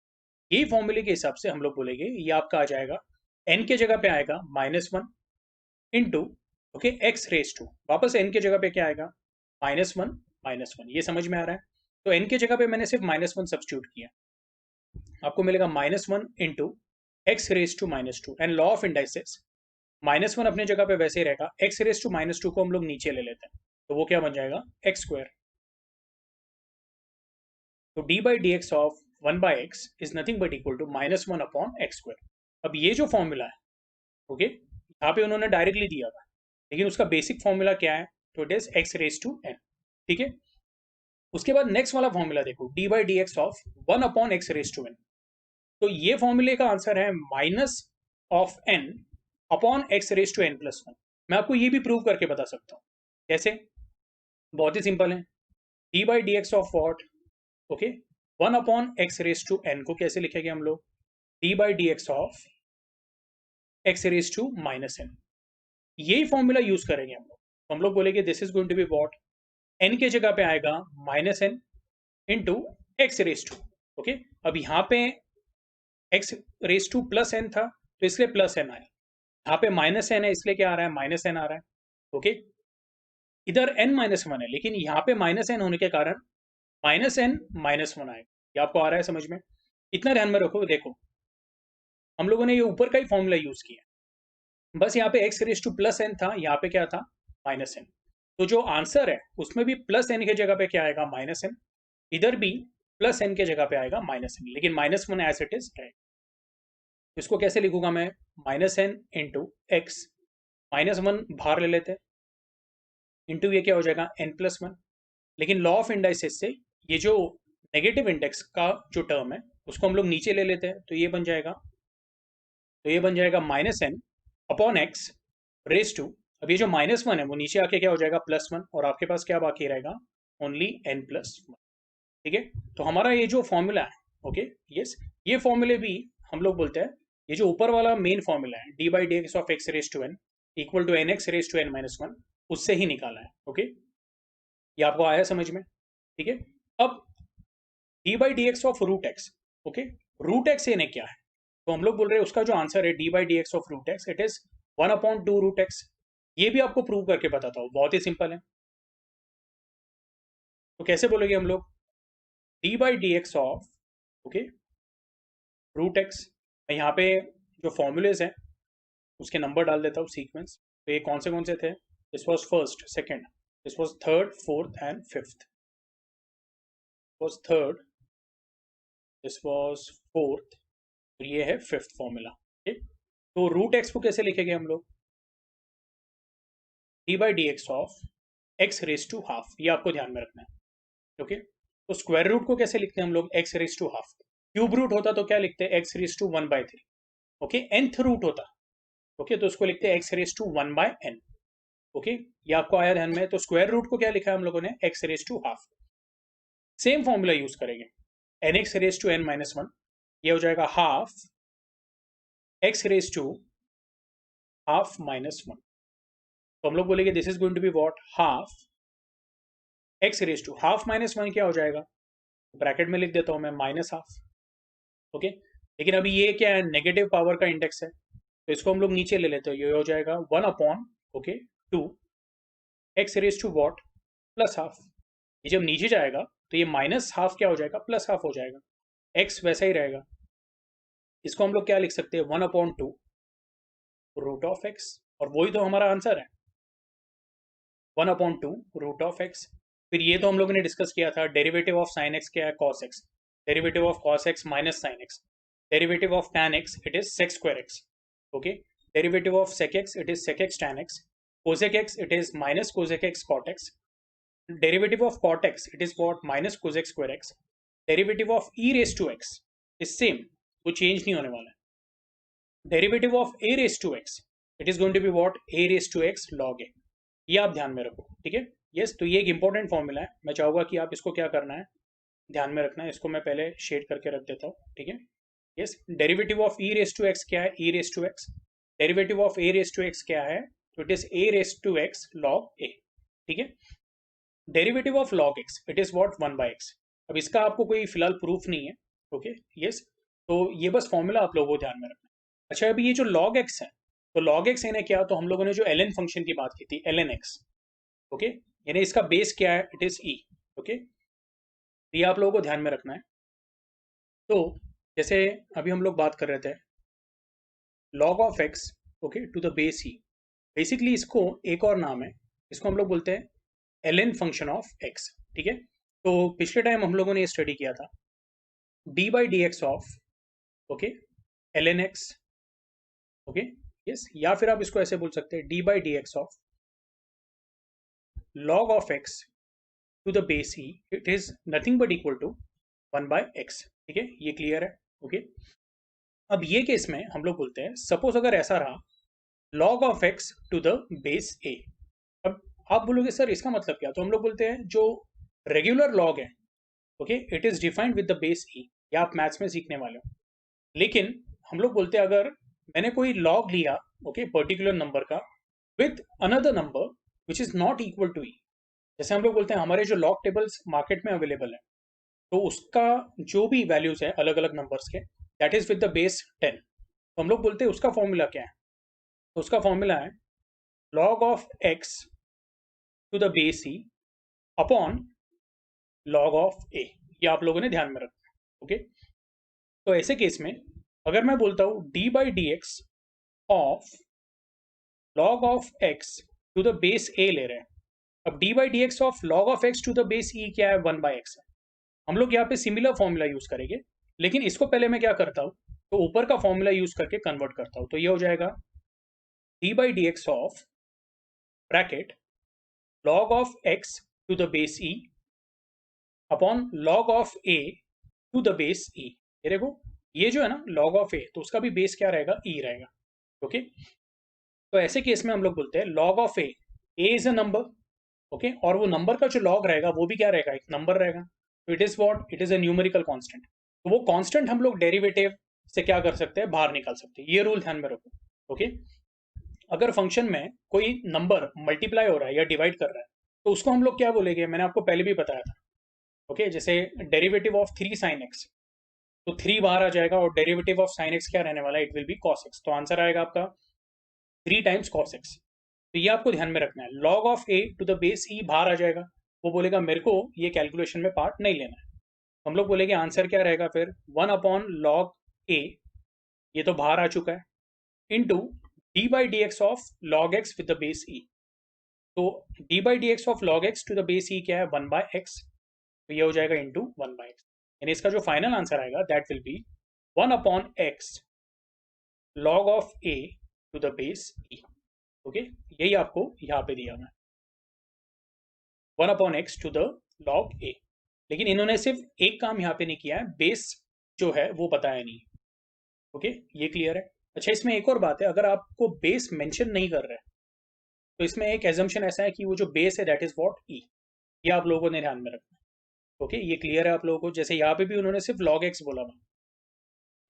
यही फॉर्मूले के हिसाब से हम लोग बोलेंगे ये आपका आ जाएगा, एन के जगह पे आएगा minus one into, okay, x raise to, वापस एन के जगह पे क्या आएगा, माइनस वन। ये समझ में आ रहा है। तो एन के जगह पे मैंने सिर्फ माइनस वन सब्स्टिट्यूट किया, आपको मिलेगा minus one into x raise to minus two. And law of indices, minus one अपने जगह पे वैसे ही रहेगा, x raise to minus two को हम लोग नीचे ले लेते हैं, तो वो क्या बन जाएगा, एक्स स्क्वायर। तो d by d x of one by x is nothing but equal to minus one upon x square. अब ये जो फॉर्मूला है, ओके, यहाँ पे उन्होंने डायरेक्टली दिया था, लेकिन उसका बेसिक फॉर्मूला क्या है, तो it is x raise to n. ठीक है, उसके बाद नेक्स्ट वाला फॉर्मूला देखो, d by d x of one upon x raise to n. तो ये फॉर्मूले का आंसर है minus of n upon x raise to n plus one. मैं आपको ये भी प्रूव करके बता सकता हूँ, कैसे, बहुत ही सिंपल है। D by d x of what, okay, one upon x raise to n को कैसे लिखेंगे हम लोग, d by d x of x raise to minus n. यही फॉर्मूला यूज करेंगे हम लोग। तो हम लोग बोलेंगे this is going to be what, n के जगह पे आएगा minus n into x raise to. Okay, अब यहाँ पे x raise to plus n था, तो इसलिए प्लस एन आया, यहाँ पे माइनस एन है इसलिए क्या आ रहा है, माइनस एन आ रहा है। ओके, इधर एन माइनस वन है, लेकिन यहाँ पे माइनस एन होने के कारण माइनस एन माइनस वन आएगा। ये आपको आ रहा है समझ में, इतना ध्यान में रखो। देखो, हम लोगों ने ये ऊपर का ही फॉर्मूला यूज किया, बस यहाँ पे x raise to plus n था, यहाँ पे क्या था, माइनस एन। तो जो आंसर है उसमें भी प्लस एन के जगह पे क्या आएगा, माइनस एन, इधर भी प्लस एन के जगह पे आएगा माइनस एन, लेकिन minus one as it is रहेगा। इसको कैसे लिखूंगा मैं, minus n into x, minus one बाहर ले लेते हैं, इंटू ये क्या हो जाएगा, एन प्लस वन। लेकिन लॉ ऑफ इंडाइसिस से ये जो नेगेटिव इंडेक्स का जो टर्म है उसको हम लोग नीचे ले लेते हैं, तो ये बन जाएगा, minus n upon x raise to, अब ये जो माइनस वन है वो नीचे आके क्या हो जाएगा, प्लस वन, और आपके पास क्या बाकी रहेगा, ओनली एन प्लस वन। ठीक है, तो हमारा ये जो फॉर्मूला है, ओके, यस, ये फॉर्मूले भी हम लोग बोलते हैं ये जो ऊपर वाला मेन फॉर्मूला है d by d x of x raise to n equal to n x raise to n minus one, उससे ही निकाला है। ओके, ये आपको आया समझ में? ठीक है, अब d by d x of root x, okay, root x यानी क्या है? तो हम लोग बोल रहे हैं उसका जो आंसर है d by d x of root x, it is 1/2 root x. ये भी आपको प्रूव करके बताता हूँ, बहुत ही सिंपल है। तो कैसे बोलेंगे हम लोग? D by d x of, okay, root x. मैं यहाँ पे जो फॉर्मूलेज हैं उसके नंबर डाल देता हूँ सीक्वेंस। तो ये कौन से थे? This was first, second, this was third, fourth and fifth. Was third, this was fourth, और ये है फिफ्थ फॉर्मूला। ठीक, तो रूट एक्स को कैसे लिखेंगे हम लोग? D by d x of x raise to half, ये आपको ध्यान में रखना है। ओके, तो स्क्वायर रूट को कैसे लिखते हैं हम लोग? X raise to half. Cube root होता तो क्या लिखते हैं? X raise to 1/3। Okay, nth root होता, ओके, तो उसको लिखते हैं x raise to 1/n। Okay, ये आपको आया ध्यान में? तो स्क्वायर रूट को क्या लिखा है हम लोगों ने? X raise to half. Same formula use करेंगे, n x raise to n minus one, ये हो जाएगा half x raise to half minus one. तो हम लोग बोलेंगे this is going to be what? Half x raise to half minus one क्या हो जाएगा? ब्रैकेट में लिख देता हूं मैं, माइनस हाफ। ओके, लेकिन अभी ये क्या है? नेगेटिव पावर का इंडेक्स है, तो इसको हम लोग नीचे ले लेते हैं। ये हो जाएगा 1/, okay, 2 x raise to what? Plus half. ये जब नीचे जाएगा तो ये माइनस हाफ क्या हो जाएगा? प्लस हाफ हो जाएगा। एक्स वैसा ही रहेगा। इसको हम लोग क्या लिख सकते हैं? 1/2 रूट ऑफ एक्स, और वही तो हमारा आंसर है, 1/2 रूट ऑफ एक्स। फिर ये तो हम लोगों ने डिस्कस किया था, डेरिवेटिव ऑफ साइन एक्स क्या है? Cos x. Derivative of cos x minus sine x. Derivative of tan x, it is sec square x. Okay, derivative of sec x, it is sec x tan x. Cosec x, it is minus cosec x cot x. Derivative of cot x, it is what? Minus cosec square x. Derivative of e raised to x is same, वो change नहीं होने वाला है। Derivative of a raised to x, it is going to be what? A raised to x log a. ये आप ध्यान में रखो, ठीक है? यस, तो ये एक इंपॉर्टेंट फॉर्मूला है, मैं चाहूंगा कि आप इसको क्या करना है, ध्यान में रखना है। इसको मैं पहले शेड करके रख देता हूँ, ठीक है? Yes, derivative of e raise to x क्या है? E raise to x. Derivative of a raise to x क्या है? तो it is a raise to x log a. ठीक है, derivative of log x, it is what? 1/x। अब इसका आपको कोई फिलहाल प्रूफ नहीं है। ओके, यस, तो ये बस फॉर्मूला आप लोगों को ध्यान में रखना है। अच्छा, अभी ये जो लॉग एक्स है, तो लॉग एक्स यानी क्या? तो हम लोगों ने जो ln फंक्शन की बात की थी, ln x, ओके, यानी इसका बेस क्या है? It is E. ओके, ये आप लोगों को ध्यान में रखना है। तो जैसे अभी हम लोग बात कर रहे थे log of x, okay, to the base e. Basically इसको एक और नाम है, इसको हम लोग बोलते हैं ln फंक्शन ऑफ x। ठीक है, तो पिछले टाइम हम लोगों ने ये स्टडी किया था, d by d x of, okay, ln x, okay, yes, या फिर आप इसको ऐसे बोल सकते हैं d by d x of log of x to the base e, it is nothing but equal to 1/x। ठीक है, ये क्लियर है? ओके, अब ये केस में हम लोग बोलते हैं, सपोज अगर ऐसा रहा log of x to the base a। अब आप बोलोगे सर इसका मतलब क्या? तो हम लोग बोलते हैं जो रेगुलर log है, okay, it is defined with the base e। या आप मैथ्स में सीखने वाले हो, लेकिन हम लोग बोलते हैं अगर मैंने कोई log लिया, ओके, पर्टिकुलर नंबर का with another number which is not equal to e। जैसे हम लोग बोलते हैं हमारे जो log टेबल्स मार्केट में अवेलेबल है, तो उसका जो भी वैल्यूज है अलग अलग नंबर्स के, that is with the base 10। तो हम लोग बोलते हैं उसका फॉर्मूला क्या है? तो उसका फॉर्मूला है log of x to the base e upon log of a। ये आप लोगों ने ध्यान में रखना है। ओके, तो ऐसे केस में अगर मैं बोलता हूं d by d x of log of x to the base a ले रहे हैं। अब d by d x of log of x to the base e क्या है? 1/x है। हम लोग यहाँ पे सिमिलर फॉर्मूला यूज करेंगे, लेकिन इसको पहले मैं क्या करता हूँ, तो ऊपर का फॉर्मूला यूज करके कन्वर्ट करता हूँ। तो ये हो जाएगा d by d x of bracket log of x to the base e upon log of a to the base e। ये देखो, ये जो है ना log ऑफ a, तो उसका भी बेस क्या रहेगा? e रहेगा। ओके, तो ऐसे केस में हम लोग बोलते हैं log of a is a number, okay, और वो नंबर का जो log रहेगा वो भी क्या रहेगा? एक नंबर रहेगा। तो it is what? It is a numerical constant. तो वो कांस्टेंट हम लोग डेरिवेटिव से क्या कर सकते हैं, बाहर निकाल सकते हैं। ये रूल ध्यान में रखो। ओके, अगर फंक्शन में कोई नंबर मल्टीप्लाई हो रहा है या डिवाइड कर रहा है तो उसको हम लोग क्या बोलेंगे, मैंने आपको पहले भी बताया था। ओके, जैसे डेरिवेटिव ऑफ 3 sin x, तो 3 बाहर आ जाएगा और डेरिवेटिव ऑफ sin x क्या रहने वाला है, it will B cos x, तो आंसर आएगा आपका 3 times cos x। तो ये आपको ध्यान में रखना है। log of a to the base e बाहर आ जाएगा, वो बोलेगा मेरे को ये कैलकुलेशन में पार्ट नहीं लेना है। हम लोग बोलेंगे आंसर क्या रहेगा फिर, 1/log a, ये तो बाहर आ चुका है, into d by d x of log x with the base e. तो d by d x of log x to the base e क्या है, 1/x, तो ये हो जाएगा इंटू 1/x। यानी इसका जो फाइनल आंसर आएगा that will be 1/x log of a to the base e। Okay, यही आपको यहाँ पे दिया मैं, 1/x to the log a। लेकिन इन्होंने सिर्फ एक काम यहाँ पे नहीं किया है, बेस जो है वो बताया नहीं। ओके, ये क्लियर है। अच्छा, इसमें एक और बात है, अगर आपको बेस मेंशन नहीं कर रहा है तो इसमें एक एजम्पशन ऐसा है कि वो जो बेस है दैट इज व्हाट ई। ये आप लोगों ने ध्यान में रखना है। ओके, ये क्लियर है आप लोगों को। जैसे यहाँ पे भी उन्होंने सिर्फ log x बोला था,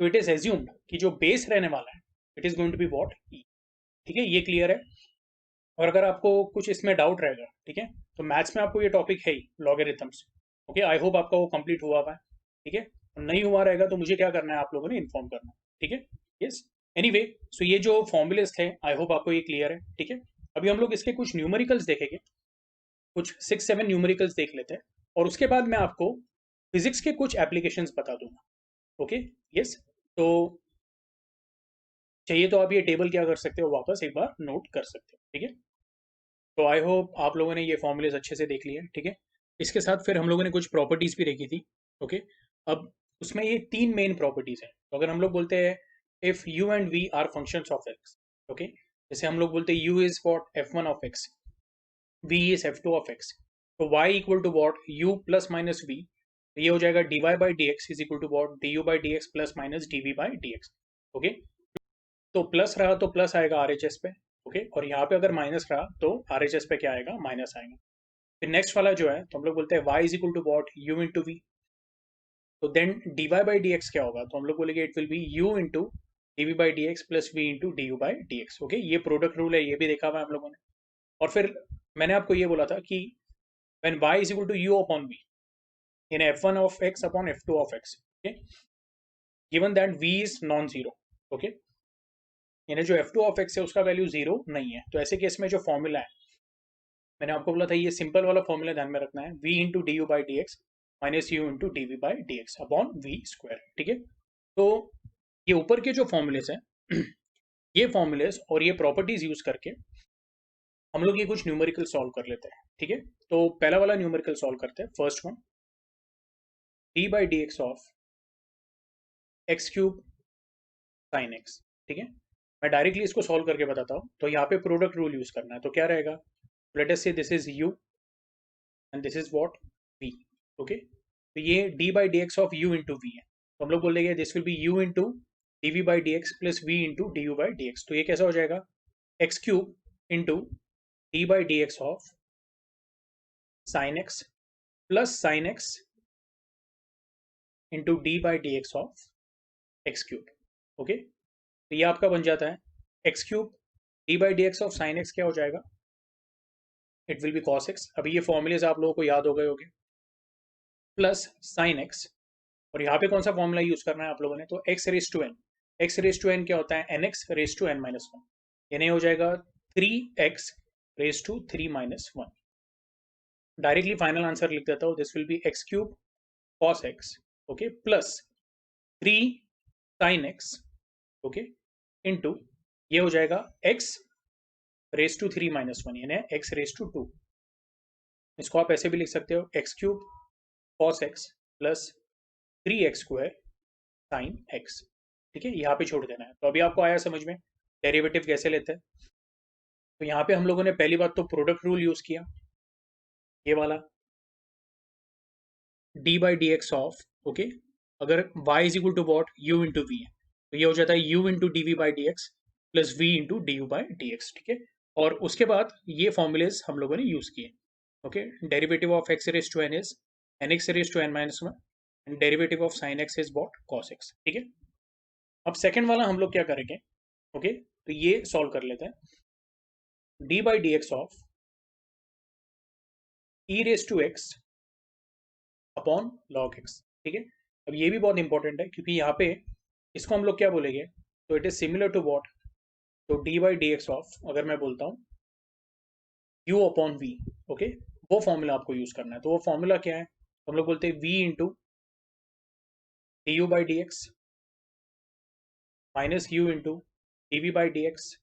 तो इट इज एज्यूम्ड कि जो बेस रहने वाला है it is going to be what e. ठीक है, ये क्लियर है। और अगर आपको कुछ इसमें डाउट रहेगा, ठीक है, तो मैथ्स में आपको ये टॉपिक है ही, लॉगरिथम्स। ओके, आई होप आपका वो कंप्लीट हुआ हुआ है। ठीक है, नहीं हुआ रहेगा तो मुझे क्या करना है, आप लोगों ने इन्फॉर्म करना है। ठीक है, यस। एनीवे, सो ये जो फॉर्मूलेस थे आई होप आपको ये क्लियर है। ठीक है, अभी हम लोग इसके कुछ न्यूमेरिकल्स देखेंगे, कुछ 6-7 न्यूमेरिकल्स देख लेते हैं, और उसके बाद मैं आपको फिजिक्स के कुछ एप्लीकेशंस बता दूंगा। Okay, yes. तो चाहिए तो आप ये टेबल क्या कर सकते हो, वापस एक बार नोट कर सकते हो। ठीक है, तो आई होप आप लोगों ने ये फॉर्मूलेज अच्छे से देख लिए। ठीक है, इसके साथ फिर हम लोगों ने कुछ प्रॉपर्टीज भी देखी थी। ओके, अब उसमें ये 3 मेन प्रॉपर्टीज हैं। तो अगर हम लोग बोलते हैं if u and v are functions of x, okay, जैसे हम लोग बोलते हैं u is what f1 of x, v is f2 of x, तो y equal to what u plus minus v, तो ये हो जाएगा dy by d x is equal to what du by d x plus minus dv by d x. Okay, तो plus रहा तो plus आएगा R H S पे। Okay, और यहाँ पे अगर माइनस रहा तो आर एच एस पे क्या आएगा, माइनस आएगा। फिर नेक्स्ट वाला जो है, तो हम लोग बोलते हैं y is equal to what u into v, तो then dy by d x क्या होगा, तो हम लोग बोलेंगे it will be u into dv by d x plus v into du by d x. Okay, ये प्रोडक्ट रूल है, ये भी देखा हुआ है हम लोगों ने। और फिर मैंने आपको ये बोला था कि when y is equal to u upon v in f1 of x upon f2 of x, okay, given that v is non zero, okay, यानी जो f2 of x है उसका वैल्यू जीरो नहीं है, तो ऐसे केस में जो फॉर्मूला है मैंने आपको बोला था, ये सिंपल वाला फॉर्मूला ध्यान में रखना है, v into d u by d x minus u into d v by d x upon v square. ठीक है, तो ये ऊपर के जो फॉर्मूलेस हैं ये फॉर्मूलेस और ये प्रॉपर्टीज यूज करके हम लोग ये कुछ न्यूमेरिकल सॉल्व कर लेते हैं। ठीक है, तो पहला वाला न्यूमेरिकल सॉल्व करते हैं, first one, d by d x of x cube sine x. ठीक है, मैं डायरेक्टली इसको सॉल्व करके बताता हूँ। तो यहाँ पे प्रोडक्ट रूल यूज करना है, तो क्या रहेगा, let us say this is u and this is what v। Okay, तो ये d by d x of u into v है, तो हम लोग बोल देंगे this will be u into d v by d x plus v into d u by d x. तो ये कैसा हो जाएगा, x cube into d by d x of sine x plus sine x into d by d x of x cube. Okay, तो ये आपका बन जाता है x cube D by d x of sine x क्या हो जाएगा, it will B cos x. अभी ये फॉर्मूलेज आप लोगों को याद हो गए होंगे, प्लस साइन एक्स, और यहाँ पे कौन सा फॉर्मूला यूज करना है आप लोगों ने, तो x raise to n. X raise to n क्या होता है, n x raise to n minus one, यानी हो जाएगा 3x raise to 3 minus one. Directly final answer लिख देता हूँ, this will be x cube cos x, okay, plus 3 sine x, okay, into ये हो जाएगा x raise to 3 minus one, यानी x रेस टू 2। इसको आप ऐसे भी लिख सकते हो, x cube cos x plus 3x square sine x. ठीक है, यहाँ पे छोड़ देना है। तो अभी आपको आया समझ में डेरिवेटिव कैसे लेते हैं। तो यहाँ पे हम लोगों ने पहली बात तो प्रोडक्ट रूल यूज किया, ये वाला d by d x of, okay, अगर y is equal to what u into v है तो ये हो जाता है u into d v by d x plus v into d u by d x. ठीक है, और उसके बाद ये फॉर्मूलेज हम लोगों ने यूज किए। Okay, derivative of x raise to n is n x raise to n minus one, and derivative of sine x is what cos x. ठीक है, अब सेकंड वाला हम लोग क्या करेंगे, ओके, तो ये सॉल्व कर लेते हैं। D by d x of e raise to x upon log x, ठीक है। अब ये भी बहुत इंपॉर्टेंट है क्योंकि यहाँ पे इसको हम लोग क्या बोलेंगे, तो it is similar to what, तो d by d x of, अगर मैं बोलता हूँ u अपॉन वी, ओके, वो फॉर्मूला आपको यूज करना है। तो वो फॉर्मूला क्या है, तो हम लोग बोलते हैं v into d u by d x minus u into d v by d x,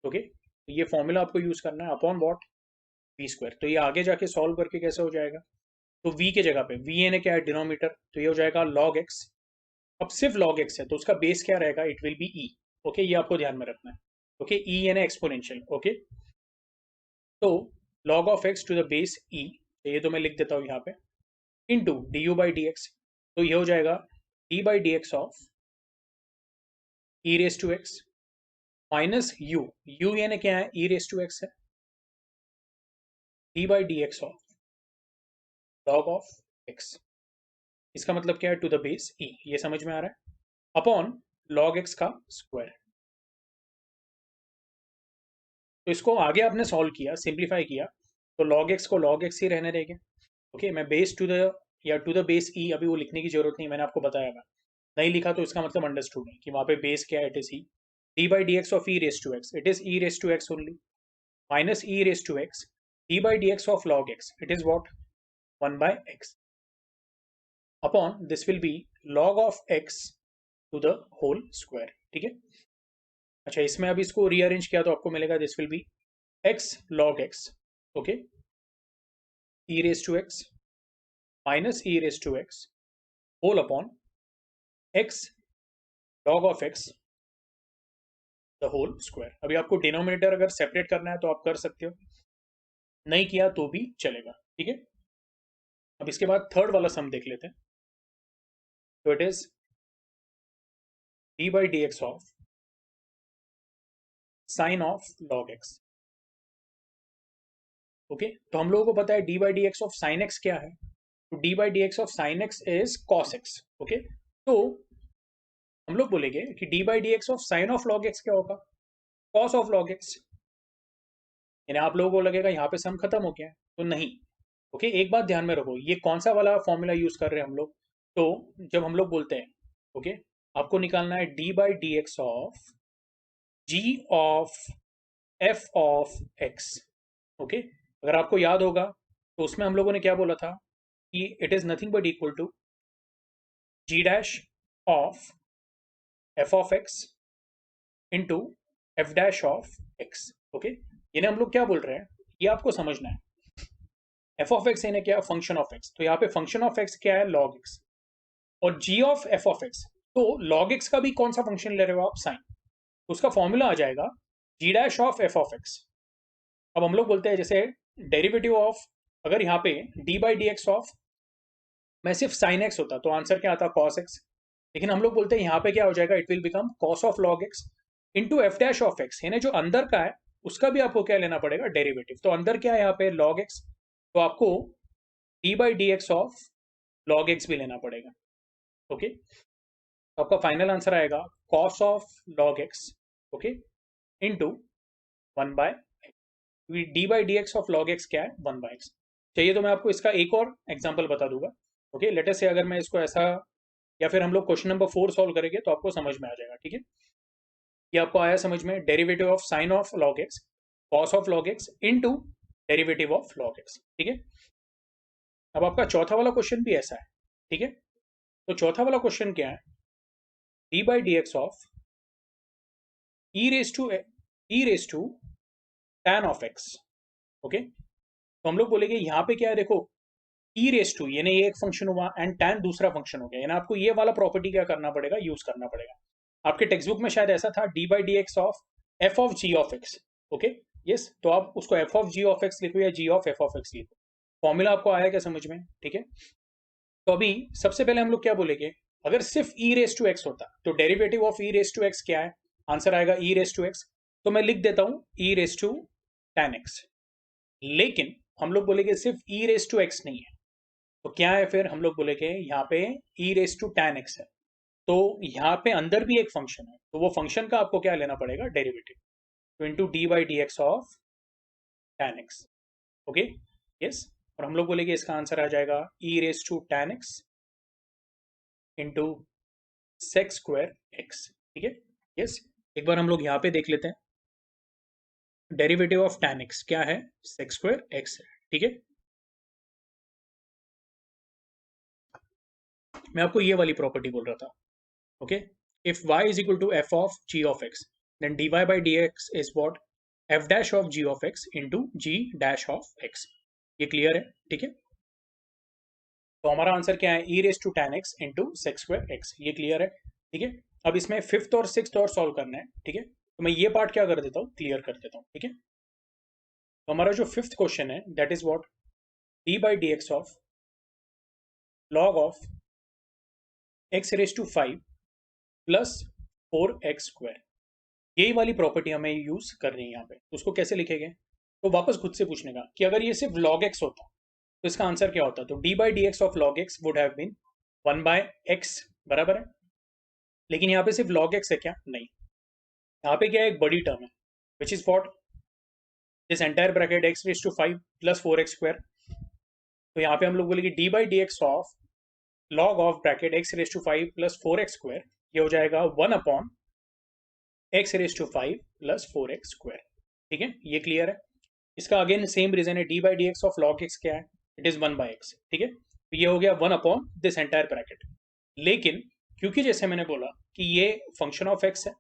okay. तो ये फॉर्मूला आपको यूज करना है अपॉन वॉट, वी स्क्वायर। तो ये आगे जाके सॉल्व करके कैसे हो जाएगा, तो v के जगह पे v यानी क्या है, डिनोमीटर, तो ये हो जाएगा log x। अब सिर्फ log x है तो उसका बेस क्या रहेगा, it will be e, okay, ये आपको ध्यान में रखना है, ओके, e यानी एक्सपोनेंशियल, ओके। तो log of x to the base e, तो ये तो मैं लिख देता हूँ यहाँ पे, into d u by d x, तो ये हो जाएगा d by d x of e raise to x minus u, u यानी क्या है, e रेस टू x है, d by d x of log of x, इसका मतलब क्या है, टू द बेस e, ये समझ में आ रहा है, अपॉन log x का स्क्वायर। तो इसको आगे आपने सॉल्व किया, सिंप्लीफाई किया, तो log x को log x ही रहने देंगे, ओके। मैं बेस टू द या टू द बेस ई अभी वो लिखने की जरूरत नहीं, मैंने आपको बताया था, नहीं लिखा तो इसका मतलब अंडरस्टूड है कि वहाँ पे बेस क्या है, it is e, d by d x of e raise to x, it is e raise to x only, minus e raise to x d by d x of log x, it is what, one by x, upon this will be log of x to the whole square, ठीक है। अच्छा, इसमें अब इसको rearrange किया तो आपको मिलेगा, this will be x log x, okay, e raise to x minus e raise to x whole upon x log of x the whole square. अभी आपको डिनोमिनेटर अगर सेपरेट करना है तो आप कर सकते हो, नहीं किया तो भी चलेगा, ठीक है। अब इसके बाद थर्ड वाला सम देख लेते हैं, तो it is d by d x of sign of log x, okay. तो हम लोगों को पता है d by d x of sine x क्या है, तो d by d x of sine x is cos x, okay. तो हम लोग बोलेंगे कि D by d x of sign of log x क्या होगा, कॉस ऑफ लॉग एक्स, यानी आप लोगों को लगेगा यहाँ पे सम खत्म हो गया है, तो नहीं, ओके। एक बात ध्यान में रखो, ये कौन सा वाला फॉर्मूला यूज कर रहे हैं हम लोग, तो जब हम लोग बोलते हैं, ओके, आपको निकालना है d by d x of g of f of x, okay. अगर आपको याद होगा तो उसमें हम लोगों ने क्या बोला था कि it is nothing but equal to g dash of f of x into f dash of x, okay. यानी हम लोग क्या बोल रहे हैं, ये आपको समझना है, एफ ऑफ एक्स यानी क्या, फंक्शन ऑफ एक्स, तो यहाँ पे फंक्शन ऑफ एक्स क्या है, लॉग एक्स, और जी ऑफ एफ ऑफ एक्स, तो लॉग एक्स का भी कौन सा फंक्शन ले रहे हो आप, साइन, तो उसका फॉर्मूला आ जाएगा g dash of f of x. अब हम लोग बोलते हैं जैसे डेरिवेटिव ऑफ, अगर यहाँ पे D by d x of मैं सिर्फ साइन एक्स होता तो आंसर क्या आता, कॉस एक्स, लेकिन हम लोग बोलते हैं यहाँ पे क्या हो जाएगा, it will become cos of log x into f dash of x, यानी जो अंदर का है उसका भी आपको क्या लेना पड़ेगा, डेरिवेटिव। तो अंदर क्या है यहाँ पे, लॉग एक्स, तो आपको D by d x of log x भी लेना पड़ेगा, ओके। तो आपका फाइनल आंसर आएगा cos of log x, okay, into one by D by d x of log x क्या है, वन बाय एक्स। चाहिए तो मैं आपको इसका एक और एग्जाम्पल बता दूंगा, ओके। लेट अस से अगर मैं इसको ऐसा, या फिर हम लोग क्वेश्चन नंबर 4 सॉल्व करेंगे तो आपको समझ में आ जाएगा, ठीक है। ये आपको आया समझ में, derivative of sign of log x, cos of log x into derivative of log x, ठीक है। अब आपका चौथा वाला क्वेश्चन भी ऐसा है, ठीक है। तो चौथा वाला क्वेश्चन क्या है, d by d x of e raise to tan of x, okay. तो हम लोग बोलेंगे यहाँ पे क्या है, देखो ई रेस टू यानी ये एक फंक्शन हुआ एंड टैन दूसरा फंक्शन हो गया, यानी आपको ये वाला प्रॉपर्टी क्या करना पड़ेगा, यूज करना पड़ेगा। आपके टेक्स्ट बुक में शायद ऐसा था, d by d x of f of g of x, okay, yes. तो आप उसको f of g of x लिखो या g of f of x लिखो, फॉर्मूला आपको आया क्या समझ में, ठीक है। तो अभी सबसे पहले हम लोग क्या बोलेंगे, अगर सिर्फ ई रेस टू एक्स होता तो derivative of e raise to x क्या है, आंसर आएगा ई रेस टू एक्स, तो मैं लिख देता हूं ई रेस टू टैन एक्स। लेकिन हम लोग बोलेंगे सिर्फ ई रेस टू एक्स नहीं है, तो क्या है फिर, हम लोग बोलेंगे यहाँ पे ई रेस टू टैन एक्स है, तो यहाँ पे अंदर भी एक फंक्शन है, तो वो फंक्शन का आपको क्या लेना पड़ेगा, डेरिवेटिव। तो into d by d x of tan x। Okay, yes. और हम लोग बोलेंगे इसका आंसर आ जाएगा e raise to tan x into sec square x. ठीक है, यस। एक बार हम लोग यहाँ पे देख लेते हैं, डेरिवेटिव ऑफ tan x क्या है, सेक स्क्वायर एक्स है। ठीक है, मैं आपको ये वाली प्रॉपर्टी बोल रहा था। Okay, if y is equal to f of g of x, then dy by dx is what, f dash of g of x into g dash of x। ये क्लियर है? ठीक है, तो हमारा आंसर क्या है, e raise to tan x into sec square x. ये clear है? ठीक है, अब इसमें फिफ्थ और सिक्स्थ और सॉल्व करना है। ठीक है, तो मैं ये पार्ट क्या कर देता हूँ, क्लियर कर देता हूँ। ठीक है, तो हमारा जो फिफ्थ क्वेश्चन है that is what, d by d x of log of x raise to 5 plus 4x square. यही वाली प्रॉपर्टी हमें यूज करनी है यहाँ पे। तो उसको कैसे लिखेंगे, तो वापस खुद से पूछने का कि अगर ये सिर्फ log x होता तो इसका आंसर क्या होता, तो d by d x of log x would have been 1 by x, बराबर है। लेकिन यहाँ पे सिर्फ log x है क्या, नहीं, यहाँ पे क्या है, एक बड़ी टर्म है which is what, this entire bracket x raise to 5 plus 4x square. तो यहाँ पे हम लोग बोलेंगे d by d x of log of bracket x raise to 5 plus 4x square, ये हो जाएगा 1 upon x raise to 5 plus 4x square. ठीक है, ये क्लियर है? इसका अगेन सेम रीजन है, d by d x of log x क्या है, इट इज 1 बाई एक्स। ठीक है, तो ये हो गया 1 अपॉन दिस एंटायर ब्रैकेट। लेकिन क्योंकि जैसे मैंने बोला कि ये फंक्शन ऑफ एक्स है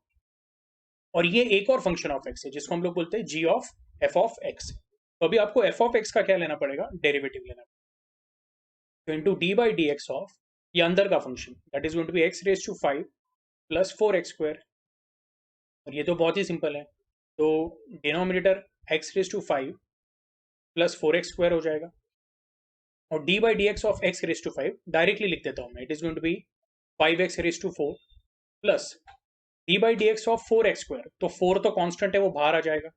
और ये एक और फंक्शन ऑफ एक्स है जिसको हम लोग बोलते हैं जी ऑफ एफ ऑफ एक्स, तो अभी आपको एफ ऑफ एक्स का क्या लेना पड़ेगा, डेरिवेटिव लेना पड़ेगा। तो into d by d x of ये अंदर का function that is going to be x raise to 5 plus 4x square. और ये तो बहुत ही सिंपल है, तो denominator x raise to 5 plus 4x square हो जाएगा, और d by d x of x raise to 5 directly लिख देता हूँ मैं, it is going to be 5x raise to 4 plus d by d x of 4x square, तो 4 तो constant है वो बाहर आ जाएगा,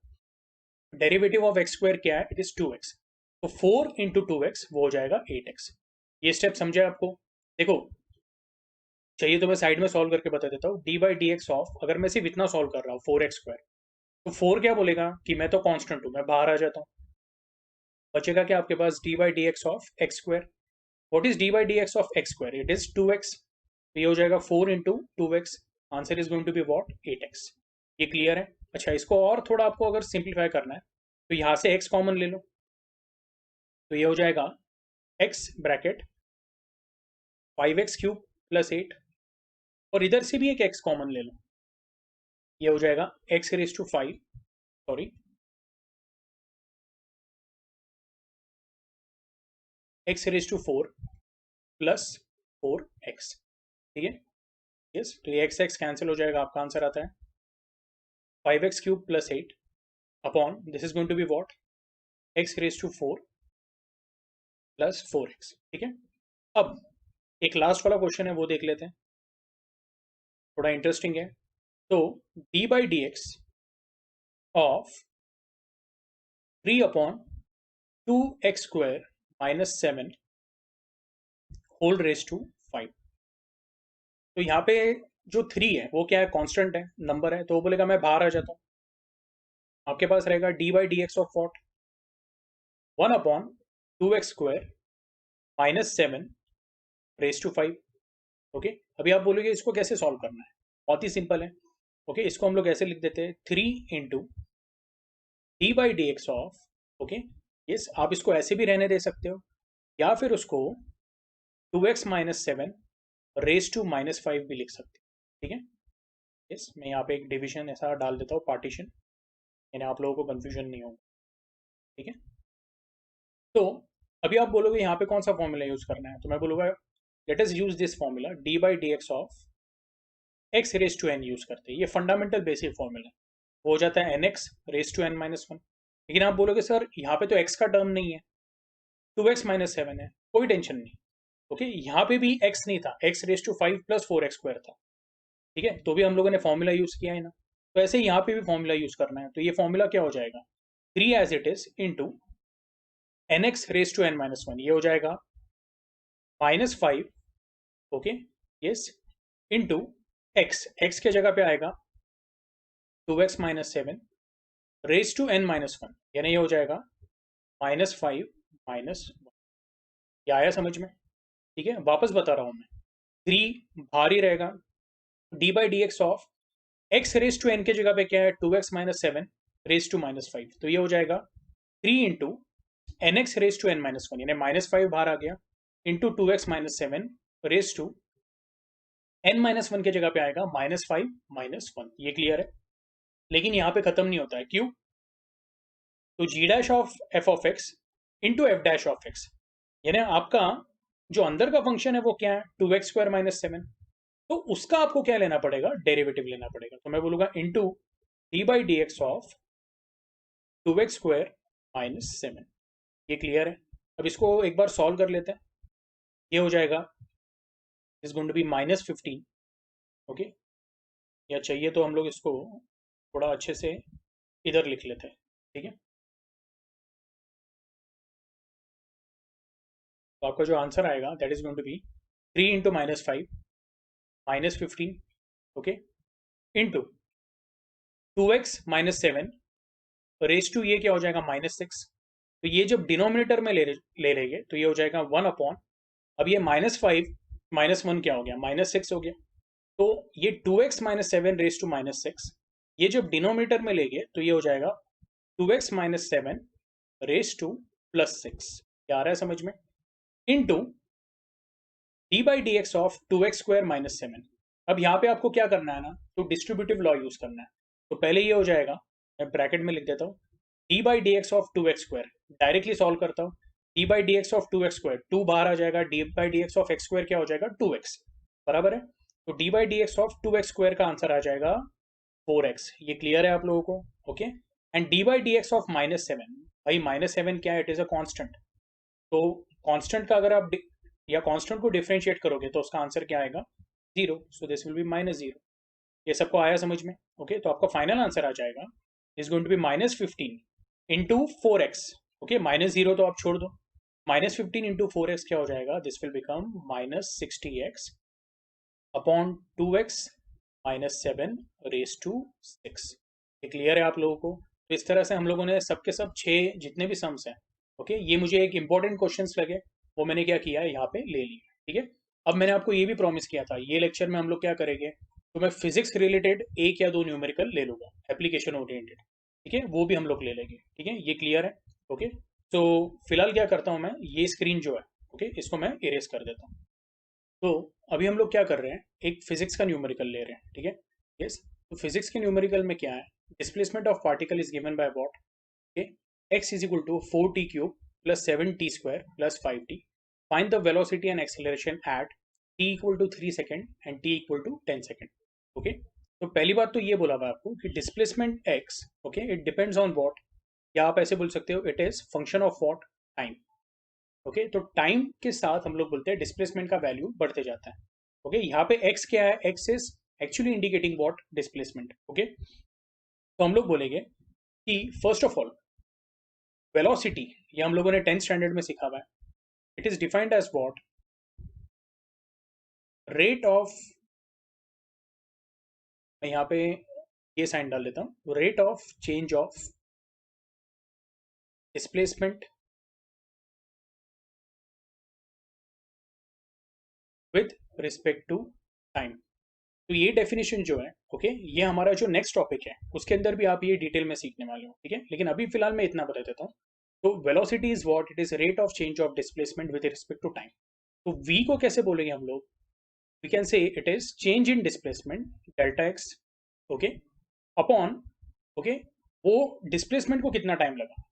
डेरिवेटिव ऑफ एक्स स्क्वायर क्या है, इट इज 2x, तो 4 इंटू 2x वो हो जाएगा 8x। ये स्टेप समझे आपको? देखो, चाहिए तो मैं साइड में सॉल्व करके बता देता हूँ, D by d x of, अगर मैं सिर्फ इतना सॉल्व कर रहा हूँ 4x स्क्वायर, तो 4 क्या बोलेगा कि मैं तो कांस्टेंट हूँ, मैं बाहर आ जाता हूँ, बचेगा क्या आपके पास, d by d x of x square. What is d by d x of x square, it is 2x, तो ये हो जाएगा 4 into 2x, answer is going to be what, 8x। ये क्लियर है? अच्छा, इसको और थोड़ा आपको अगर सिंप्लीफाई करना है तो यहाँ से x कॉमन ले लो, तो ये हो जाएगा x bracket 5x cube plus 8, और इधर से भी एक x कॉमन ले लो, ये हो जाएगा x raise to 5, sorry x raise to 4 plus 4x। ठीक है, यस, तो ये x कैंसिल हो जाएगा, आपका आंसर आता है 5x cube plus 8 upon this is going to be what, x raise to 4 plus 4x। ठीक है, अब एक लास्ट वाला क्वेश्चन है वो देख लेते हैं, थोड़ा इंटरेस्टिंग है। तो d by d x of 3 upon 2x square minus 7 whole raise to 5। तो यहाँ पे जो 3 है वो क्या है, कांस्टेंट है, नंबर है, तो वो बोलेगा मैं बाहर आ जाता हूँ, आपके पास रहेगा d by d x of what, 1 upon 2x square minus 7 raise to 5। Okay, अभी आप बोलोगे इसको कैसे सॉल्व करना है, बहुत ही सिंपल है। ओके, इसको हम लोग ऐसे लिख देते हैं 3 into d by d x of, okay yes, आप इसको ऐसे भी रहने दे सकते हो या फिर उसको 2x minus 7 raise to minus 5 भी लिख सकते हो। ठीक है, यस, मैं यहाँ पे एक डिवीजन ऐसा डाल देता हूँ, पार्टीशन, यानी आप लोगों को कंफ्यूजन नहीं होगा। ठीक है, तो अभी आप बोलोगे यहाँ पे कौन सा फॉर्मूला यूज करना है, तो मैं बोलूँगा let us use this formula, d by d x of x raise to n use करते हैं, ये फंडामेंटल बेसिक फॉर्मूला है, वो हो जाता है n x raise to n minus 1। लेकिन आप बोलोगे सर यहाँ पे तो x का टर्म नहीं है, 2x माइनस 7 है, कोई टेंशन नहीं। ओके, यहाँ पे भी x नहीं था, x raise to 5 plus 4x square था। ठीक है, तो भी हम लोगों ने फॉर्मूला यूज किया है ना, तो ऐसे यहाँ पे भी फॉर्मूला यूज करना है, तो ये फॉर्मूला क्या हो जाएगा, 3 as it is into n x raise to n minus 1, ये हो जाएगा minus 5, okay yes, into x, x के जगह पे आएगा 2x minus 7 raise to n minus 1, यानी ये हो जाएगा -5 माइनस 1। ये आया समझ में? ठीक है, वापस बता रहा हूं मैं, 3 भारी रहेगा, d by d x of x raise to n के जगह पे क्या है 2x माइनस 7 रेज टू -5, तो ये हो जाएगा 3 into n x raise to n minus 1, यानी -5 बाहर आ गया, into 2x minus 7 raise to n minus 1 के जगह पे आएगा -5 माइनस 1। ये क्लियर है? लेकिन यहाँ पे खत्म नहीं होता है, क्यों? तो g dash of f of x into f dash of x, यानी आपका जो अंदर का फंक्शन है वो क्या है 2x² माइनस 7, तो उसका आपको क्या लेना पड़ेगा, डेरिवेटिव लेना पड़ेगा। तो मैं बोलूंगा into d by d x of 2x² minus 7। ये क्लियर है? अब इसको एक बार सॉल्व कर लेते हैं। ये हो जाएगा is going to be -15, okay, या चाहिए तो हम लोग इसको थोड़ा अच्छे से इधर लिख लेते हैं, ठीक है। तो आपका जो आंसर आएगा that is going to be 3 into -5 -15, okay, into 2x minus 7 raise to ये क्या हो जाएगा -6। तो ये जब डिनोमिनेटर में ले लेंगे तो ये हो जाएगा 1 अपॉन, अब ये -5 -1 क्या हो गया, -6 हो गया। तो ये 2x माइनस 7 रेज टू -6, ये जब डिनोमिनेटर में लेंगे तो ये हो जाएगा 2x माइनस 7 रेज टू +6। क्या आ रहा है समझ में? Into d by d x of 2x² minus 7। अब यहाँ पे आपको क्या करना है ना, तो डिस्ट्रीब्यूटिव लॉ यूज करना है। तो पहले ये हो जाएगा, मैं ब्रैकेट में लिख देता हूँ, D by d x of 2x², directly solve करता हूँ, D by d x of 2x², 2 बाहर आ जाएगा, D by d x of x² क्या हो जाएगा 2x, बराबर है। तो d by d x of 2x² का आंसर आ जाएगा 4x। ये क्लियर है आप लोगों को? Okay, and D by d x of -7, भाई -7 क्या है, इट इज अ कांस्टेंट, तो कांस्टेंट का अगर आप या कांस्टेंट को डिफरेंशिएट करोगे तो उसका आंसर क्या आएगा 0, सो दिस विल बी -0। ये सबको आया समझ में? ओके, तो आपका फाइनल आंसर आ जाएगा is going to be -15 into 4x, okay, -0 तो आप छोड़ दो, -15 इंटू 4x क्या हो जाएगा, this will become -60x upon 2x minus 7 raise to 6। ये क्लियर है आप लोगों को? तो इस तरह से हम लोगों ने सबके सब 6 जितने भी सम्स हैं, ओके, ये मुझे एक इंपॉर्टेंट क्वेश्चंस लगे, वो मैंने क्या किया है यहाँ पे ले लिया, ठीक है। अब मैंने आपको ये भी प्रॉमिस किया था, ये लेक्चर में हम लोग क्या करेंगे, तो मैं फिजिक्स रिलेटेड 1 या 2 न्यूमेरिकल ले लूंगा, एप्लीकेशन ओरिएंटेड, ठीक है, वो भी हम लोग ले लेंगे, ठीक है। ये क्लियर है? ओके, तो फिलहाल क्या करता हूँ मैं, ये स्क्रीन जो है, ओके, इसको मैं इरेज कर देता हूँ। तो अभी हम लोग क्या कर रहे हैं, एक फिजिक्स का न्यूमेरिकल ले रहे हैं, ठीक है। यस, तो फिजिक्स के न्यूमेरिकल में क्या है, displacement of particle is given by what, okay, x is equal to 4t cube plus 7t square plus 5t, find the velocity and acceleration at t equal to 3 second and t equal to 10 second, okay. तो पहली बात तो ये बोला हुआ आपको कि displacement x, okay, it depends on what, या आप ऐसे बोल सकते हो it is function of what, time, okay. तो टाइम के साथ हम लोग बोलते हैं डिस्प्लेसमेंट का वैल्यू बढ़ते जाता है, ओके। यहाँ पे x क्या है, x is actually indicating what, displacement, okay. तो हम लोग बोलेंगे कि फर्स्ट ऑफ ऑल वेलोसिटी, ये हम लोगों ने 10th स्टैंडर्ड में सीखा हुआ है, it is defined as what, rate of, मैं यहाँ पे ये साइन डाल देता हूँ, rate of change of displacement with respect to time. तो ये डेफिनेशन जो है, ओके, ये हमारा जो नेक्स्ट टॉपिक है उसके अंदर भी आप ये डिटेल में सीखने वाले हो, ठीक है। लेकिन अभी फिलहाल मैं इतना बता देता हूँ। तो velocity is what, it is rate of change of displacement with respect to time. तो v को कैसे बोलेंगे हम लोग, we can say it is change in displacement delta x, okay, upon, okay, वो डिस्प्लेसमेंट को कितना टाइम लगा,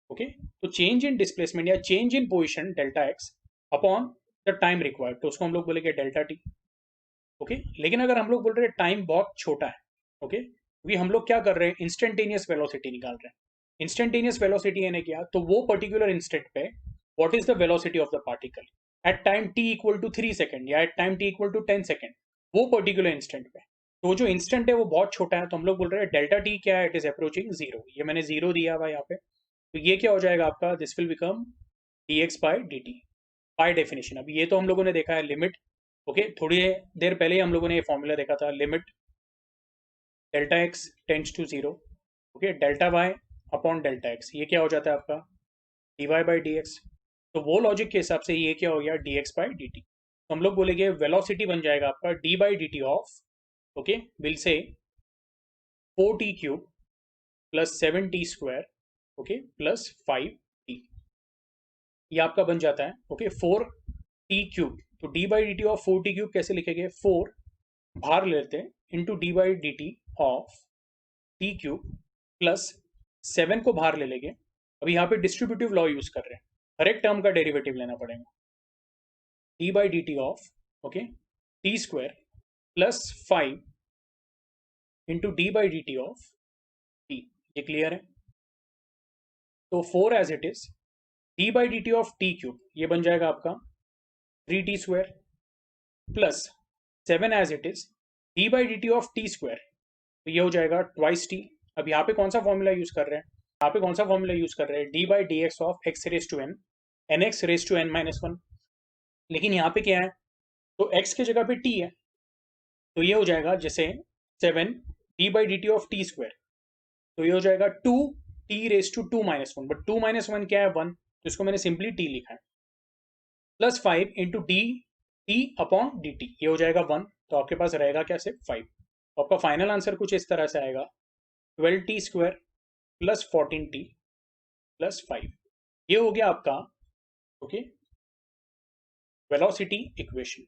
ओके। तो चेंज इन डिस्प्लेसमेंट या change in position delta x upon the time required, तो उसको हम लोग बोलेंगे डेल्टा टी, ओके। लेकिन अगर हम लोग बोल रहे हैं टाइम बहुत छोटा है, ओके, क्योंकि हम लोग क्या कर रहे हैं, इंस्टेंटेनियस वेलोसिटी निकाल रहे हैं। इंस्टेंटेनियस वेलोसिटी यानी क्या, तो वो पर्टिकुलर इंस्टेंट पे what is the velocity of the particle at time t equal to 3 second या at time t equal to 10 second, वो पर्टिकुलर इंस्टेंट पे। तो जो इंस्टेंट है वो बहुत छोटा है, तो हम लोग बोल रहे हैं डेल्टा टी क्या है, इट इज अप्रोचिंग 0। ये मैंने 0 दिया हुआ यहाँ पे, तो ये क्या हो जाएगा आपका, this will become dx by dt by definition. अब ये तो हम लोगों ने देखा है लिमिट ओके, थोड़ी देर पहले ही हम लोगों ने ये फॉर्मूला देखा था, limit delta x tends to zero, okay, delta y upon delta x, ये क्या हो जाता है आपका d y by d x. तो वो लॉजिक के हिसाब से ये क्या हो गया D x by d t. तो हम लोग बोलेंगे वेलोसिटी बन जाएगा आपका D by d t of, okay, will say 4t cube plus 7t square, okay, plus 5t, ये आपका बन जाता है, ओके, 4t क्यूब। तो d by d t of 4t cube कैसे लिखेंगे, 4 बाहर लेते हैं into d by d t of t cube plus 7 को बाहर ले लेंगे। अभी यहाँ पे डिस्ट्रीब्यूटिव लॉ यूज कर रहे हैं, हर एक टर्म का डेरिवेटिव लेना पड़ेगा, d by d t of, okay, t square plus 5 into d by d t of t. ये क्लियर है? तो 4 as it is d by d t of t cube, ये बन जाएगा आपका 3t square plus 7 as it is d by d t of t square, तो ये हो जाएगा ट्वाइस टी। अब यहाँ पे कौन सा फॉर्मूला यूज कर रहे हैं, यहाँ पे कौन सा फॉर्मूला यूज कर रहे हैं, d by d x of x raise to n, n x raise to n minus one. लेकिन यहाँ पे क्या है, तो x की जगह पे t है, तो ये हो जाएगा जैसे 7 d by d t of t square, तो ये हो जाएगा 2 t raise to 2 minus one, but 2 minus one क्या है 1, तो इसको मैंने सिंपली t लिखा है, plus 5 into d T upon D T, ये हो जाएगा 1, तो आपके पास रहेगा क्या सिर्फ 5। तो आपका फाइनल आंसर कुछ इस तरह से आएगा 12t square plus 14t plus 5। ये हो गया आपका, ओके, वेलोसिटी इक्वेशन।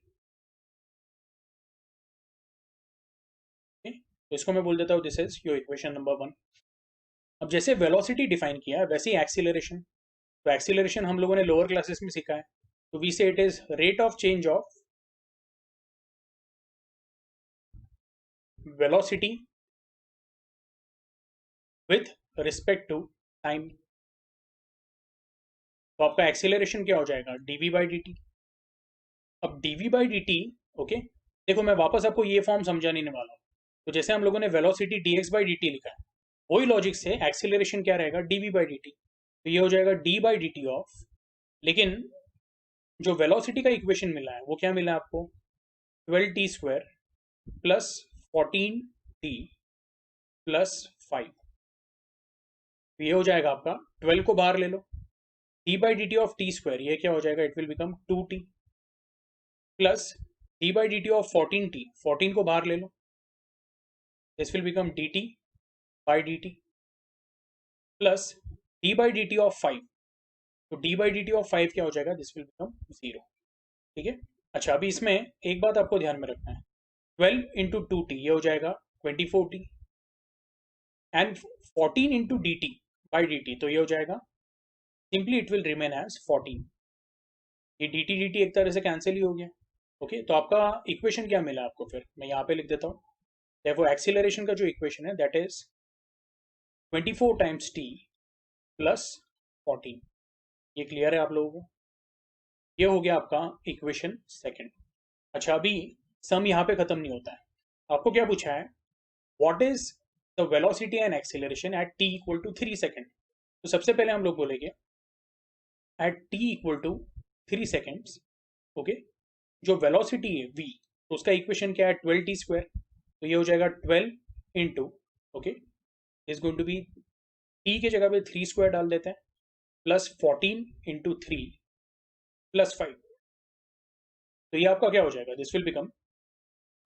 तो इसको मैं बोल देता हूँ this is your equation number 1। अब जैसे वेलोसिटी डिफाइन किया है वैसे ही एक्सीलरेशन, तो एक्सीलरेशन हम लोगों ने लोअर क्लासेस में सीखा है, तो we say it is rate of change of velocity with respect to time. तो आपका एक्सीलरेशन क्या हो जाएगा dv बाई डी टी। अब dv by d t, okay, देखो मैं वापस आपको ये फॉर्म समझाने वाला हूँ। तो जैसे हम लोगों ने velocity dx by d T लिखा है, वही लॉजिक से एक्सीलरेशन क्या रहेगा dv बाई डी टी, तो ये हो जाएगा d by d t of, लेकिन जो वेलोसिटी का इक्वेशन मिला है वो क्या मिला है आपको 12t square plus 14t plus 5, ये हो जाएगा आपका 12 को बाहर ले लो, d by d t of t square, ये क्या हो जाएगा it will become 2t plus d by d t of 14t, 14 को बाहर ले लो, this will become dt by d t plus d by d t of 5, तो d by d t of 5 क्या हो जाएगा दिस विल बिकम 0। ठीक है, अच्छा अभी इसमें एक बात आपको ध्यान में रखना है, 12 इंटू टू टी ये हो जाएगा 24t and 14 into d t by d t, तो ये हो जाएगा simply it will remain as 14, ये डी टी एक तरह से कैंसिल ही हो गया। ओके, तो आपका इक्वेशन क्या मिला आपको, फिर मैं यहाँ पे लिख देता हूँ, देखो एक्सीलरेशन का जो इक्वेशन है that is 24 times T plus 14। ये क्लियर है आप लोगों को? ये हो गया आपका इक्वेशन सेकंड। अच्छा अभी सम यहाँ पे खत्म नहीं होता है, आपको क्या पूछा है, what is the velocity and acceleration at t equal to 3 second. तो सबसे पहले हम लोग बोलेंगे at t equal to 3 seconds, okay, जो वेलोसिटी है v, तो उसका इक्वेशन क्या है 12t स्क्वायर, तो ये हो जाएगा 12 into, okay, is going to be t के जगह पे 3 स्क्वायर डाल देते हैं प्लस 14 इंटू 3 प्लस 5, तो ये आपका क्या हो जाएगा this will become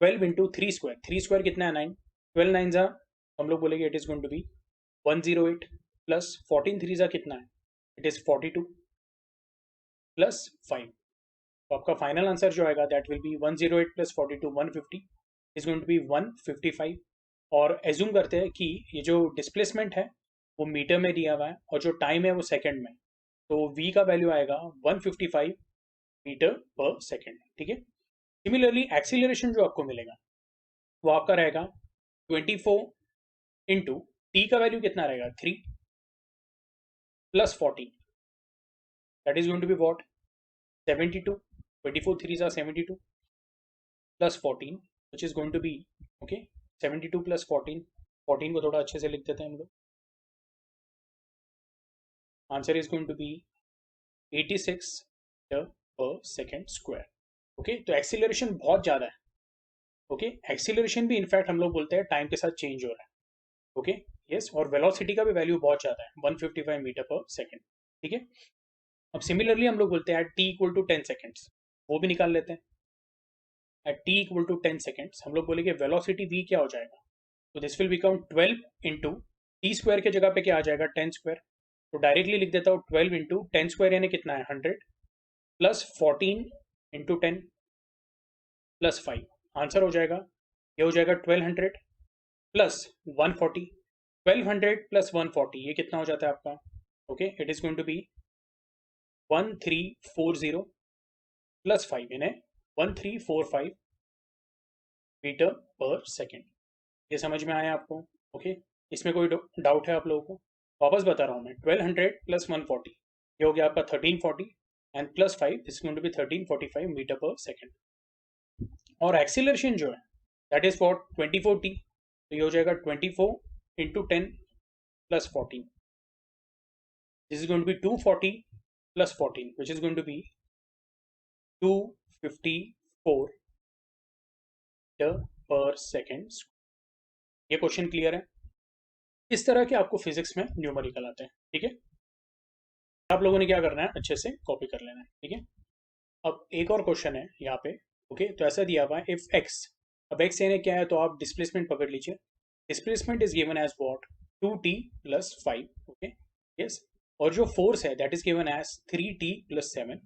12 into 3 square, 3 square कितना है 9, 12 9 जा, हम लोग बोलेंगे it is going to be 108 plus 14 3 जा कितना है, इट इज 42 प्लस 5, तो आपका फाइनल आंसर जो आएगा that will be 108 plus 42 150 is going to be 155। और एज्यूम करते हैं कि ये जो डिस्प्लेसमेंट है वो मीटर में दिया हुआ है और जो टाइम है वो सेकंड में, तो v का वैल्यू आएगा 155 मीटर पर सेकंड। ठीक है, सिमिलरली एक्सीलरेशन जो आपको मिलेगा वो आपका रहेगा 24 इंटू टी का वैल्यू कितना रहेगा 3 plus 14, that is going to be what 72, 24 3 are 72 plus 14 which is going to be, okay, 72 plus 14, 14 को थोड़ा अच्छे से लिख देते हैं हम लोग, answer is going to be 86 metre per second square. Okay, तो एक्सीलरेशन बहुत ज़्यादा है। ओके, एक्सीलरेशन भी इनफैक्ट हम लोग बोलते हैं टाइम के साथ चेंज हो रहा है। ओके, यस, और वेलोसिटी का भी वैल्यू बहुत ज़्यादा है, 155 मीटर पर सेकेंड। ठीक है, अब सिमिलरली हम लोग बोलते हैं at t equal to 10 seconds, वो भी निकाल लेते हैं। At t equal to 10 seconds हम लोग बोलेंगे वेलोसिटी वी क्या हो जाएगा, तो this will become 12 into t square के जगह पे क्या आ जाएगा 10 स्क्वायर, तो डायरेक्टली लिख देता हूँ 12 इंटू 10 स्क्वायर यानी कितना है 100 प्लस 14 इंटू 10 प्लस 5, आंसर हो जाएगा, ये हो जाएगा 1200 प्लस 140, 1200 प्लस 140 ये कितना हो जाता है आपका, okay, it is going to be 1340 plus 5 यानी 1345 मीटर पर सेकेंड। ये समझ में आया आपको? ओके, इसमें कोई डाउट है आप लोगों को? वापस बता रहा हूँ मैं, 1200 प्लस 140 ये हो गया आपका 1340 and plus 5 this going to be 1345 metre per second. और एक्सीलरेशन जो है दैट इज फॉर 24t, तो ये हो जाएगा 24 into 10 plus 14, this is going to be 240 plus 14 which is going to be 254 metre per second. ये क्वेश्चन क्लियर है? इस तरह के आपको फिजिक्स में न्यूमेरिकल आते हैं। ठीक है, आप लोगों ने क्या करना है, अच्छे से कॉपी कर लेना है। ठीक है, अब एक और क्वेश्चन है यहाँ पे। ओके, तो ऐसा दिया हुआ है इफ एक्स, अब एक्स यानी क्या है, तो आप डिस्प्लेसमेंट पकड़ लीजिए। Displacement is given as what, 2t plus 5। Okay, yes, और जो फोर्स है that is given as 3t plus 7।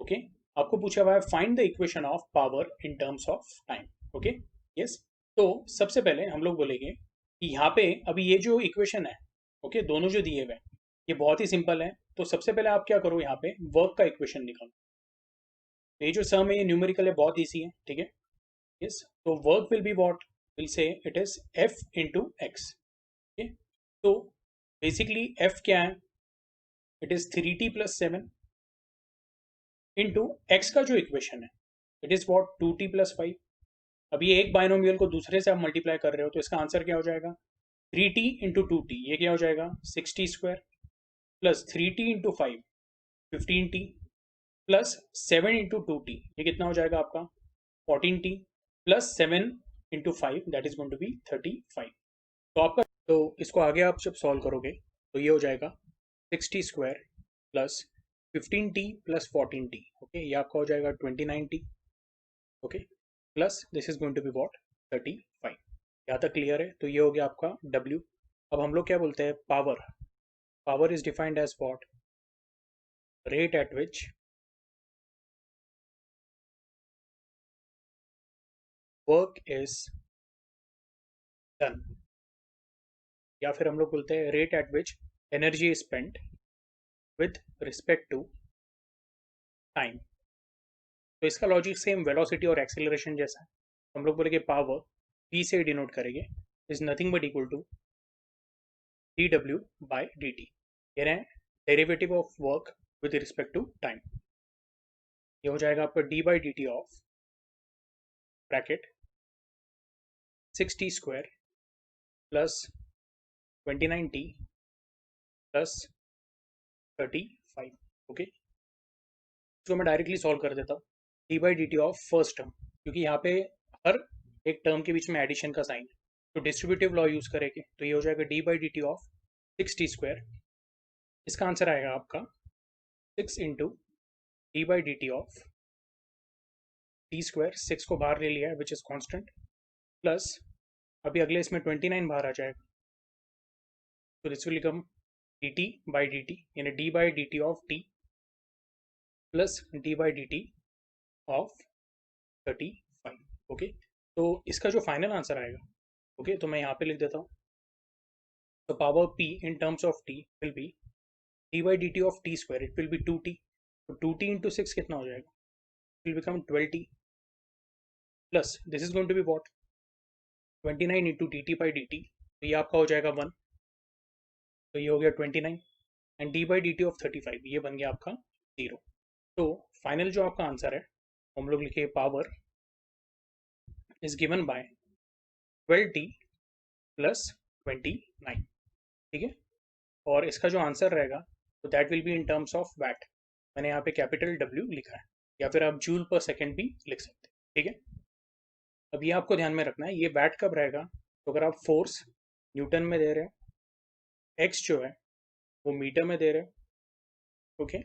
Okay, आपको पूछा हुआ है find the equation of power in terms of time. Okay, yes, तो सबसे पहले हम लोग बोलेंगे कि यहाँ पे अभी ये जो इक्वेशन है, ओके, दोनों जो दिए हुए हैं ये बहुत ही सिंपल है। तो सबसे पहले आप क्या करो, यहाँ पे वर्क का इक्वेशन निकालो। ये जो सम है ये न्यूमेरिकल है, बहुत ईजी है। ठीक है, यस, तो work will be what, will say it is F into x. तो बेसिकली एफ क्या है, it is 3t plus 7 into x का जो इक्वेशन है it is what 2t plus 5। अब ये एक बाइनोमियल को दूसरे से आप मल्टीप्लाई कर रहे हो तो इसका आंसर क्या हो जाएगा, 3t इंटू 2t, ये क्या हो जाएगा 6t square plus 3t into 5 15t plus 7 into 2t ये कितना हो जाएगा आपका 14t plus 7 into 5 that is going to be 35। तो आपका, तो इसको आगे आप जब सॉल्व करोगे तो ये हो जाएगा 60 square plus 15t plus 14t। Okay, ये आपका हो जाएगा 29t। Okay, plus this is going to be what 35। यहाँ तक क्लियर है? तो ये हो गया आपका W। अब हम लोग क्या बोलते हैं, power, power is defined as what, rate at which work is done, या फिर हम लोग बोलते हैं rate at which energy is spent with respect to time. तो इसका लॉजिक सेम वेलोसिटी और एक्सेलरेशन जैसा है। हम लोग बोलेंगे पावर p से डिनोट करेंगे, is nothing but equal to dw by dt, यानी derivative of work with respect to time. ये हो जाएगा आपका d by d t of bracket 6t square plus 29t plus 35। Okay, इसको मैं डायरेक्टली सॉल्व कर देता हूँ, D by d t of first term, क्योंकि यहाँ पे हर एक टर्म के बीच में एडिशन का साइन, तो डिस्ट्रीब्यूटिव लॉ यूज करेंगे, तो ये हो जाएगा D by d t of 6t square, इसका आंसर आएगा आपका 6 into d by d t of t square, 6 को बाहर ले लिया है विच इज कॉन्स्टेंट, प्लस अभी अगले इसमें 29 बाहर आ जाएगा, तो this will become d t by d t, यानी d by d t of t plus d by d t of 35। Okay, तो इसका जो फाइनल आंसर आएगा, ओके, तो मैं यहाँ पे लिख देता हूँ, तो power p in terms of t will be d by dt of t square, it will be 2t, तो 2t into 6 कितना हो जाएगा, it will become 12t plus this is going to be what 29 into dt by dt, तो ये आपका हो जाएगा 1, तो ये हो गया 29 and d by dt of 35 ये बन गया आपका 0। तो फाइनल जो आपका आंसर है हम लोग लिखे power is given by 12t plus 29। ठीक है, और इसका जो आंसर रहेगा तो that will be in terms of watt, मैंने यहाँ पे कैपिटल W लिखा है। या फिर आप जूल पर सेकेंड भी लिख सकते हैं, ठीक है। अब ये आपको ध्यान में रखना है, ये वैट कब रहेगा, तो अगर आप फोर्स न्यूटन में दे रहे हैं, एक्स जो है वो मीटर में दे रहे हैं, ओके,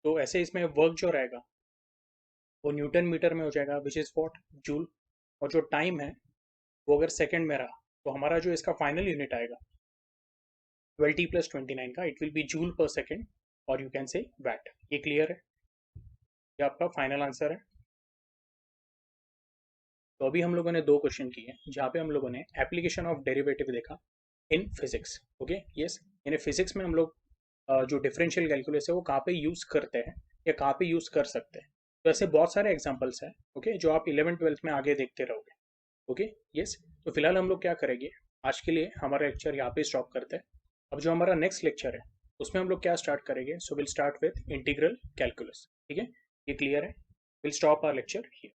तो ऐसे इसमें वर्क जो रहेगा वो न्यूटन मीटर में हो जाएगा, विच इज़ वॉट, जूल। और जो टाइम है वो अगर सेकेंड में रहा तो हमारा जो इसका फाइनल यूनिट आएगा 20 + 29 का, इट विल बी जूल पर सेकेंड, और यू कैन से वैट। ये क्लियर है, ये आपका फाइनल आंसर है। तो अभी हम लोगों ने दो क्वेश्चन किए जहाँ पे हम लोगों ने एप्लीकेशन ऑफ डेरिवेटिव देखा इन फिजिक्स, ओके यस। यानी फिजिक्स में हम लोग जो डिफरेंशियल कैलकुलस है वो कहाँ पे यूज़ करते हैं या कहाँ पे यूज़ कर सकते हैं। तो ऐसे बहुत सारे एग्जांपल्स हैं, ओके, जो आप 11th-12th में आगे देखते रहोगे, ओके यस। तो फिलहाल हम लोग क्या करेंगे, आज के लिए हमारा लेक्चर यहाँ पे स्टॉप करते हैं। अब जो हमारा नेक्स्ट लेक्चर है उसमें हम लोग क्या स्टार्ट करेंगे, so will start with integral calculus, ठीक है। ये क्लियर है, will stop our lecture here.